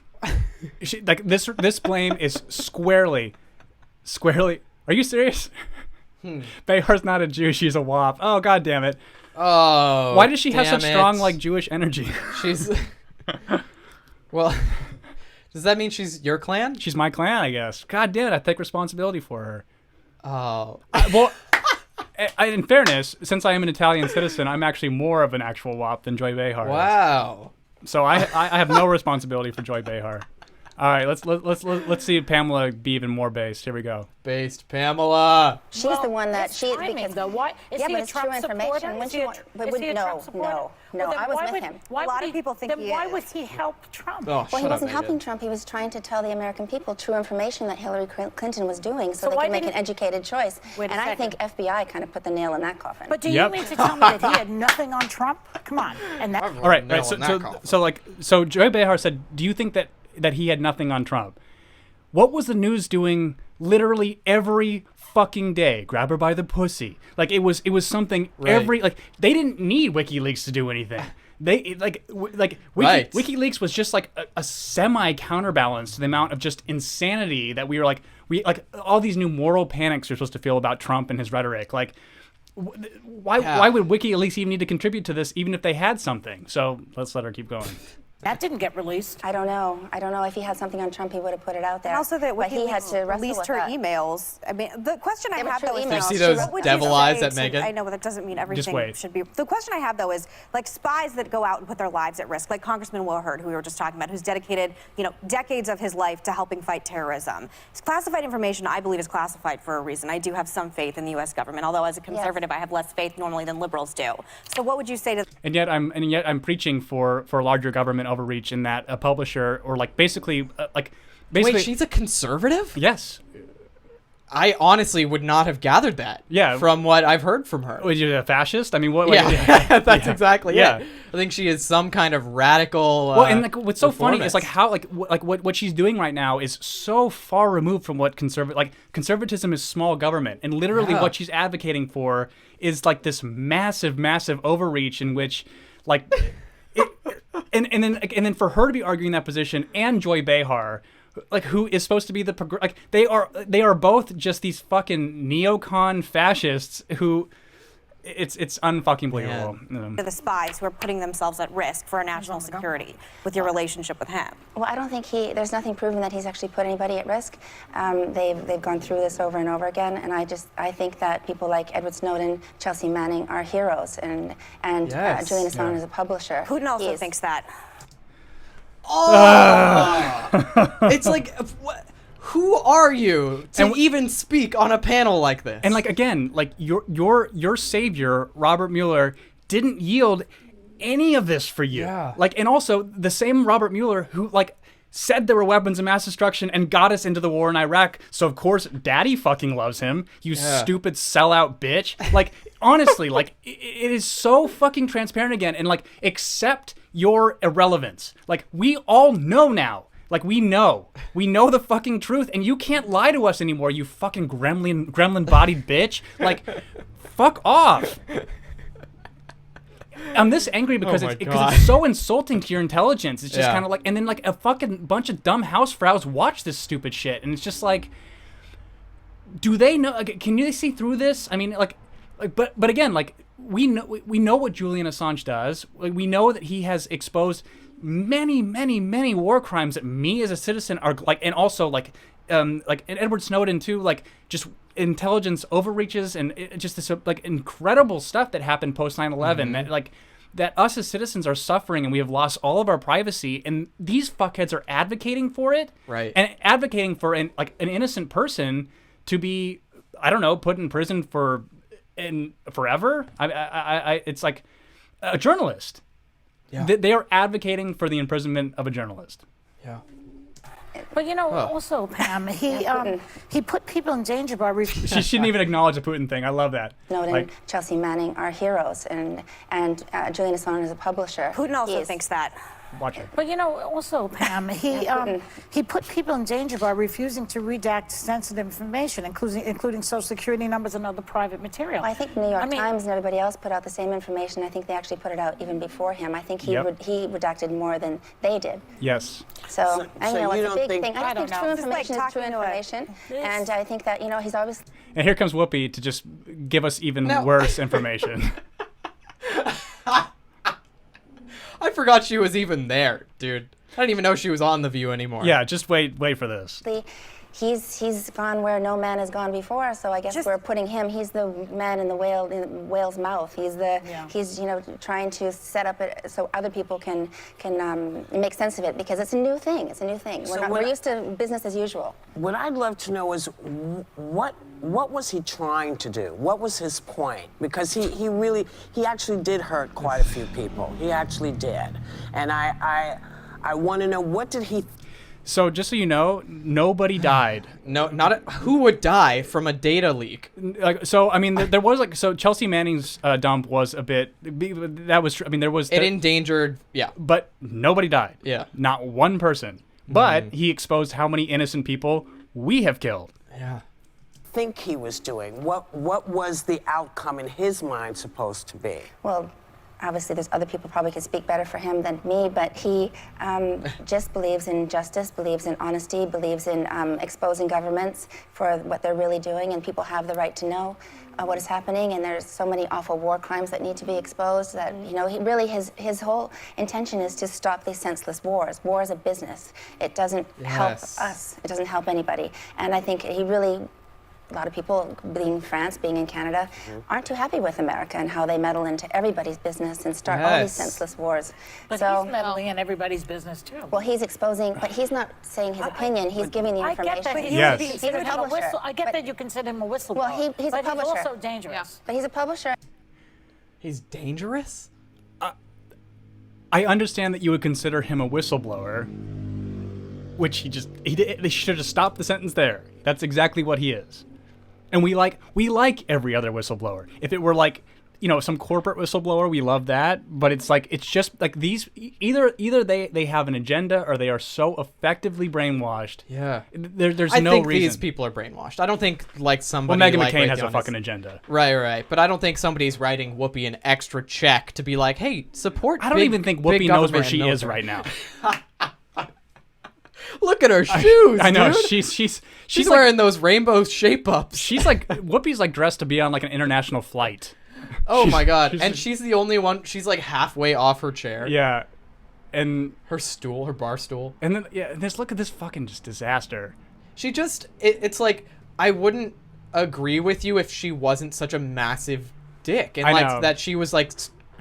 This blame is squarely. Are you serious? Behar's not a Jew. She's a WAP. Oh, God damn it. Oh. Why does she have such strong like Jewish energy? She's. Well, does that mean she's your clan? She's my clan, I guess. God damn it! I take responsibility for her. Oh. Well. In fairness, since I am an Italian citizen, I'm actually more of an actual WAP than Joy Behar is. Wow. So I have no responsibility for Joy Behar. All right, let's see Pamela be even more based. Here we go. Based Pamela. She's the one that she timing, though. Why is he but a it's Trump true information. supporter? When Is he a Trump supporter? No, I was with him. A lot of people think then he why is. would he help Trump? Oh, Well, he wasn't helping Trump. He was trying to tell the American people true information that Hillary Clinton was doing so they why could make an didn't- educated choice. Wait a And I second. think FBI kind of put the nail in that coffin. But do you Yep. mean to tell me that he had nothing on Trump? Come on. And that. All right. So Joy Behar said, "Do you think that he had nothing on Trump?" What was the news doing literally every fucking day? Grab her by the pussy. Like it was something every like they didn't need WikiLeaks to do anything. WikiLeaks was just like a semi counterbalance to the amount of just insanity that we like all these new moral panics you're supposed to feel about Trump and his rhetoric. Like why would WikiLeaks even need to contribute to this even if they had something? So let's let her keep going. That didn't get released. I don't know. I don't know if he had something on Trump, he would have put it out there. And also that but he had to wrestle released with her that. emails. I mean, the question I have though is, do you see those devil eyes at Megyn? I know, but that doesn't mean everything should be. The question I have though is, like, spies that go out and put their lives at risk, like Congressman Will Hurd, who we were just talking about, who's dedicated, decades of his life to helping fight terrorism. It's classified information, I believe, is classified for a reason. I do have some faith in the U.S. government, although as a conservative, I have less faith normally than liberals do. So what would you say to? And yet I'm preaching for larger government overreach in that a publisher or basically. Wait, she's a conservative? Yes. I honestly would not have gathered that. Yeah. From what I've heard from her. Was you a fascist? I mean, what? Yeah, that's exactly it. I think she is some kind of radical. Well, and what's so funny is how what she's doing right now is so far removed from what conservatism is small government, and literally what she's advocating for is this massive overreach in which and then for her to be arguing that position, and Joy Behar, who is supposed to be they are both just these fucking neocon fascists who it's unfucking believable. The spies who are putting themselves at risk for our national security with your relationship with him. Well, I don't think there's nothing proven that he's actually put anybody at risk. They've gone through this over and over again, and I think that people like Edward Snowden, Chelsea Manning are heroes, and Julian Assange is a publisher. Putin also thinks that. Oh! It's who are you to even speak on a panel like this? And again, your savior, Robert Mueller, didn't yield any of this for you. Yeah. And also the same Robert Mueller who said there were weapons of mass destruction and got us into the war in Iraq. So of course Daddy fucking loves him. You stupid sellout bitch. Honestly, it is so fucking transparent again, and accept your irrelevance. We all know now. We know the fucking truth, and you can't lie to us anymore, you fucking gremlin-bodied bitch. Fuck off. I'm this angry because it's so insulting to your intelligence. It's just kind of and then a fucking bunch of dumb housefrows watch this stupid shit, and it's just do they know? Can you see through this? I mean, but again, we know what Julian Assange does. We know that he has exposed many war crimes that me as a citizen are and also and Edward Snowden too, just intelligence overreaches and just this incredible stuff that happened post 9/11 that us as citizens are suffering, and we have lost all of our privacy, and these fuckheads are advocating for it, right? And advocating for an innocent person to be, I don't know, put in prison forever. It's a journalist. Yeah. They are advocating for the imprisonment of a journalist. Yeah. But also, Pam, he put people in danger by She shouldn't even acknowledge the Putin thing. I love that. Snowden, Chelsea Manning are heroes, and Julian Assange is a publisher. Putin also thinks that. Watch it. But also, Pam, he put people in danger by refusing to redact sensitive information, including Social Security numbers and other private material. Well, I think New York Times and everybody else put out the same information. I think they actually put it out even before him. I think he redacted more than they did. Yes. So I know it's a big thing. I don't know. True information is true information, and I think that he's always. And here comes Whoopi to just give us even worse information. I forgot she was even there, dude. I didn't even know she was on The View anymore. Yeah, just wait for this. He's gone where no man has gone before, so I guess we're putting him. He's the man in the whale's mouth. He's trying to set up it so other people can make sense of it, because it's a new thing. It's a new thing. We're used to business as usual. What I'd love to know is what was he trying to do? What was his point? Because he actually did hurt quite a few people. He actually did, and I want to know, what did he? So just so you know, nobody died. No, who would die from a data leak? So I mean, there was Chelsea Manning's dump was a bit. That was true. I mean, there was. It endangered. Yeah. But nobody died. Yeah. Not one person. But he exposed how many innocent people we have killed. Yeah. Think he was doing? What was the outcome in his mind supposed to be? Well, obviously there's other people probably could speak better for him than me, but he just believes in justice, believes in honesty, believes in exposing governments for what they're really doing, and people have the right to know what is happening, and there's so many awful war crimes that need to be exposed that, you know, he really, his whole intention is to stop these senseless wars. War is a business. It doesn't help us. It doesn't help anybody. And I think he really, a lot of people, being in France, being in Canada, aren't too happy with America and how they meddle into everybody's business and start all these senseless wars. But he's meddling in everybody's business too. Well, he's exposing, but he's not saying his opinion. He's giving the information. I get that. Yes. He's a publisher. I get that you consider him a whistleblower. Well, he's a publisher. He's also dangerous. Yeah. But he's a publisher. He's dangerous? I understand that you would consider him a whistleblower, which they should have stopped the sentence there. That's exactly what he is. And we like every other whistleblower. If it were like, you know, some corporate whistleblower, we love that. But it's like, it's just like these, either they have an agenda or they are so effectively brainwashed. Yeah. There's I no think reason. these people are brainwashed. I don't think like somebody Well, Meghan like McCain has Raytheon a fucking is- agenda. Right. But I don't think somebody's writing Whoopi an extra check to be like, hey, support I don't even think Whoopi knows where she is right now. Look at her shoes, I know, dude. she's She's like, wearing those rainbow shape-ups. she's like, Whoopi's like dressed to be on like an international flight. Oh my god. she's And just- she's the only one. She's like halfway off her chair. Yeah. And Her stool, her bar stool. then look at this fucking just disaster. She just, it's like, I wouldn't agree with you if she wasn't such a massive dick. And I like know. that she was like,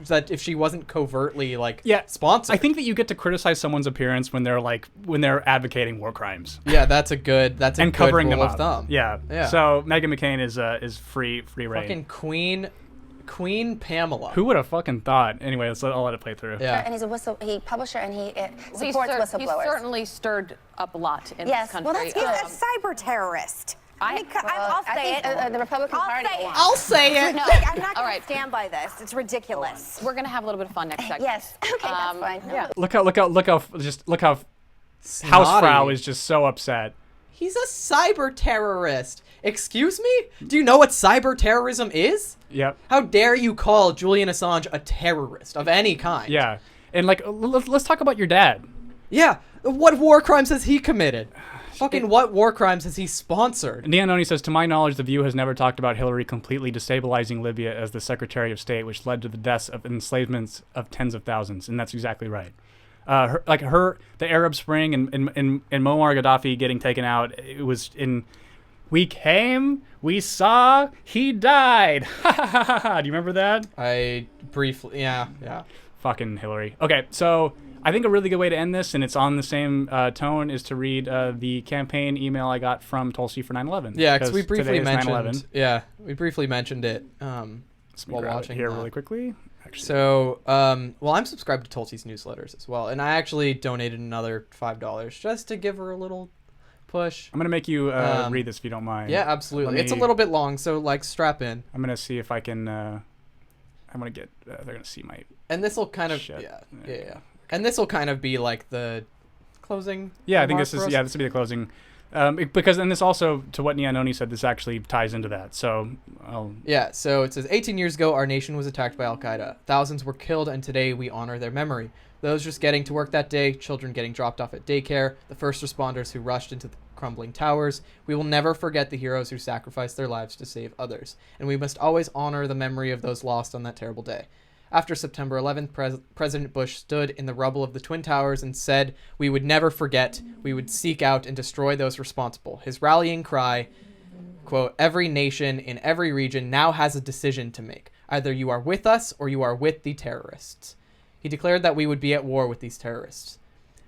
that if she wasn't covertly like Yeah, sponsored. I think that you get to criticize someone's appearance when they're advocating war crimes Yeah, that's a good and covering rule them of up. thumb. Yeah. Yeah. So Meghan McCain is free reign. Fucking Queen Pamela. Who would have fucking thought? Anyway, I'll let it play through. Yeah. And he's a publisher, and he He's supports whistleblowers. certainly stirred up a lot in Yes, this country. well, that's He's good. a cyber terrorist. I'll I say think it. the Republican I'll Party. say it. won. I'll say it. No, I'm not All going right. to stand by this. It's ridiculous. We're gonna have a little bit of fun next segment. Yes. Okay, that's fine. Yeah. Look how Snotty. Housefrau is just so upset. He's a cyber terrorist. Excuse me? Do you know what cyber terrorism is? Yep. How dare you call Julian Assange a terrorist of any kind? Yeah. And like, let's talk about your dad. Yeah. What war crimes has he committed? Fucking what war crimes has he sponsored? Nianoni says, to my knowledge, The View has never talked about Hillary completely destabilizing Libya as the Secretary of State, which led to the deaths of enslavements of tens of thousands. And that's exactly right. The Arab Spring and Muammar Gaddafi getting taken out, it was in... We came, we saw, he died. Do you remember that? I briefly, yeah. Fucking Hillary. Okay, so I think a really good way to end this, and it's on the same tone, is to read the campaign email I got from Tulsi for 9/11. Yeah, because we briefly today is 9/11. mentioned. Yeah, we briefly mentioned it Let me while grab it watching here that. really quickly. Actually, So, well, I'm subscribed to Tulsi's newsletters as well, and I actually donated another $5 just to give her a little push. I'm gonna make you read this if you don't mind. Yeah, absolutely. It's a little bit long, so like strap in. I'm gonna see if I can. I'm gonna get. They're gonna see my. And this will kind of Shit. yeah. And this will kind of be like the closing. Yeah, I think remark this for is us. this will be the closing. Because then this also, to what Nianoni said, this actually ties into that. So, Yeah, so it says 18 years ago, our nation was attacked by Al-Qaeda. Thousands were killed, and today we honor their memory. Those just getting to work that day, children getting dropped off at daycare, the first responders who rushed into the crumbling towers. We will never forget the heroes who sacrificed their lives to save others, and we must always honor the memory of those lost on that terrible day. After September 11th, President Bush stood in the rubble of the Twin Towers and said, "We would never forget. We would seek out and destroy those responsible." His rallying cry, quote, "Every nation in every region now has a decision to make. Either you are with us or you are with the terrorists." He declared that we would be at war with these terrorists.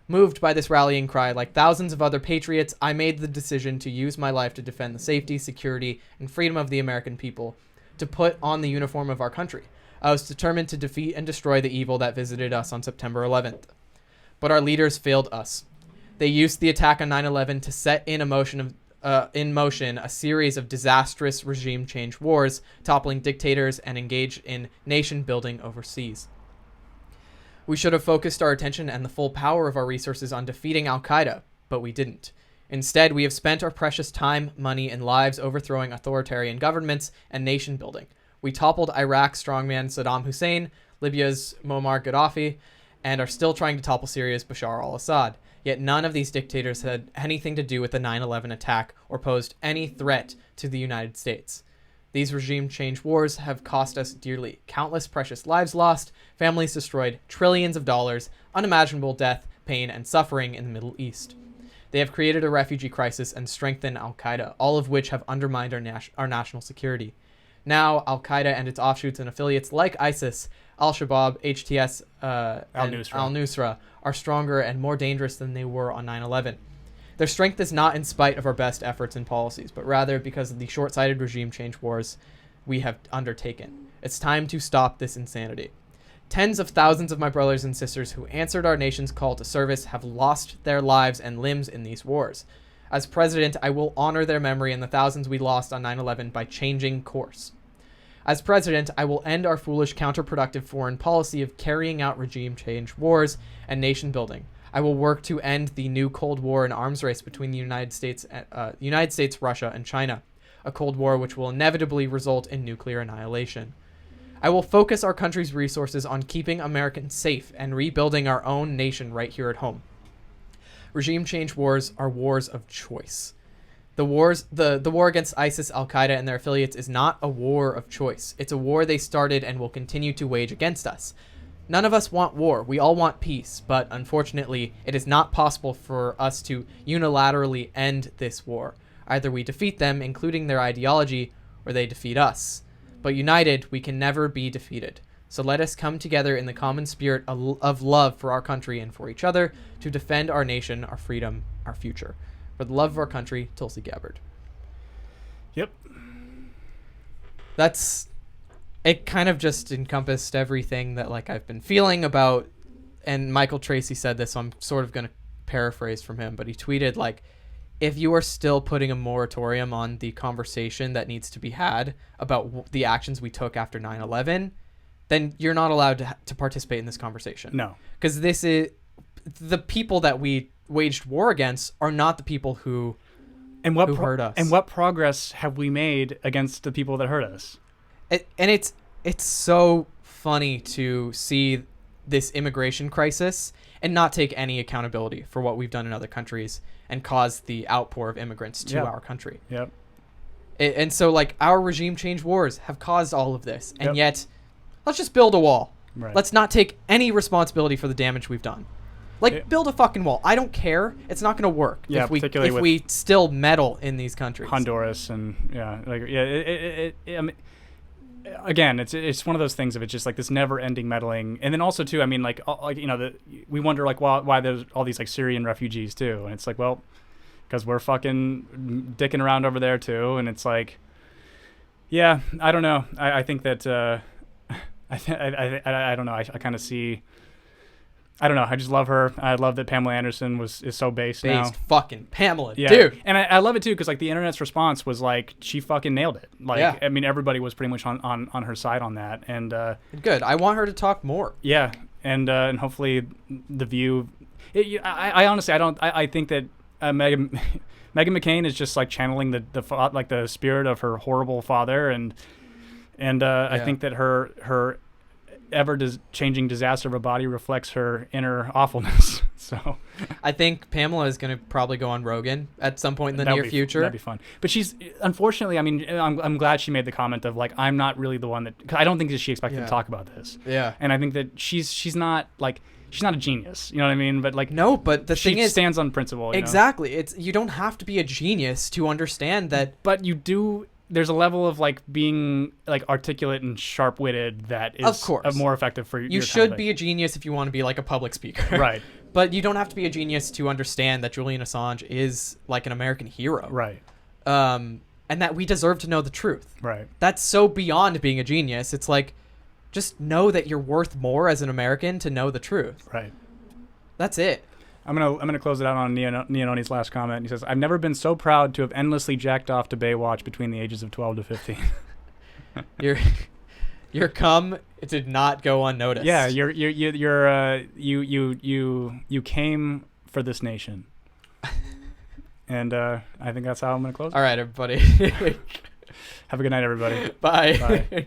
Moved by this rallying cry, like thousands of other patriots, I made the decision to use my life to defend the safety, security, and freedom of the American people, to put on the uniform of our country. I was determined to defeat and destroy the evil that visited us on September 11th. But our leaders failed us. They used the attack on 9/11 to set in motion a series of disastrous regime change wars, toppling dictators and engage in nation building overseas. We should have focused our attention and the full power of our resources on defeating Al-Qaeda, but we didn't. Instead, we have spent our precious time, money, and lives overthrowing authoritarian governments and nation building. We toppled Iraq's strongman Saddam Hussein, Libya's Muammar Gaddafi, and are still trying to topple Syria's Bashar al-Assad. Yet none of these dictators had anything to do with the 9/11 attack or posed any threat to the United States. These regime change wars have cost us dearly. Countless precious lives lost, families destroyed, trillions of dollars, unimaginable death, pain, and suffering in the Middle East. They have created a refugee crisis and strengthened al-Qaeda, all of which have undermined our national security. Now, al-Qaeda and its offshoots and affiliates like ISIS, al-Shabaab, HTS, and al-Nusra are stronger and more dangerous than they were on 9/11. Their strength is not in spite of our best efforts and policies, but rather because of the short-sighted regime change wars we have undertaken. It's time to stop this insanity. Tens of thousands of my brothers and sisters who answered our nation's call to service have lost their lives and limbs in these wars. As president, I will honor their memory and the thousands we lost on 9/11 by changing course. As president, I will end our foolish counterproductive foreign policy of carrying out regime change wars and nation building. I will work to end the new Cold War and arms race between the United States, Russia, and China, a Cold War which will inevitably result in nuclear annihilation. I will focus our country's resources on keeping Americans safe and rebuilding our own nation right here at home. Regime change wars are wars of choice. The war against ISIS, al-Qaeda, and their affiliates is not a war of choice. It's a war they started and will continue to wage against us. None of us want war. We all want peace, but unfortunately, it is not possible for us to unilaterally end this war. Either we defeat them, including their ideology, or they defeat us. But united, we can never be defeated. So let us come together in the common spirit of love for our country and for each other to defend our nation, our freedom, our future. For the love of our country, Tulsi Gabbard. Yep. It kind of just encompassed everything that like I've been feeling about, and Michael Tracy said this, so I'm sort of going to paraphrase from him, but he tweeted like, if you are still putting a moratorium on the conversation that needs to be had about the actions we took after 9/11, then you're not allowed to participate in this conversation. No. Because this is the people that we waged war against are not the people who hurt us. And what progress have we made against the people that hurt us? And it's so funny to see this immigration crisis and not take any accountability for what we've done in other countries and cause the outpour of immigrants to our country. Yep. And so like our regime change wars have caused all of this, and yet let's just build a wall. Right. Let's not take any responsibility for the damage we've done. Like, build a fucking wall. I don't care. It's not going to work if we still meddle in these countries. Honduras and I mean, again, it's one of those things of it's just like this never-ending meddling, and then also too, I mean, like we wonder like why there's all these like Syrian refugees too, and it's like, well, because we're fucking dicking around over there too, and it's like, yeah, I don't know. I think that I don't know. I kind of see. I don't know. I just love her. I love that Pamela Anderson is so based now. Fucking Pamela, dude. And I love it too because like the internet's response was like she fucking nailed it. Like I mean everybody was pretty much on her side on that. And good. I want her to talk more. Yeah, and hopefully the View. I honestly I think that Meghan McCain is just like channeling the spirit of her horrible father and I think that her changing disaster of a body reflects her inner awfulness. So I think Pamela is going to probably go on Rogan at some point in the near future. That'd be fun. But she's unfortunately, I mean, I'm glad she made the comment of like, I'm not really the one that, cause I don't think that she expected to talk about this. Yeah. And I think that she's not like, she's not a genius, you know what I mean? But like, no, but the thing is, she stands on principle. Exactly. You don't have to be a genius to understand that. But you do. There's a level of like being like articulate and sharp-witted that is of course more effective for you. You should be a genius if you want to be like a public speaker, right? But you don't have to be a genius to understand that Julian Assange is like an American hero, right? And that we deserve to know the truth, right? That's so beyond being a genius. It's like just know that you're worth more as an American to know the truth, right? That's it. I'm gonna close it out on Neononi's last comment. He says, "I've never been so proud to have endlessly jacked off to Baywatch between the ages of 12 to 15." Your cum did not go unnoticed. Yeah, you came for this nation, and I think that's how I'm gonna close it. All right, everybody. Have a good night, everybody. Bye. Bye.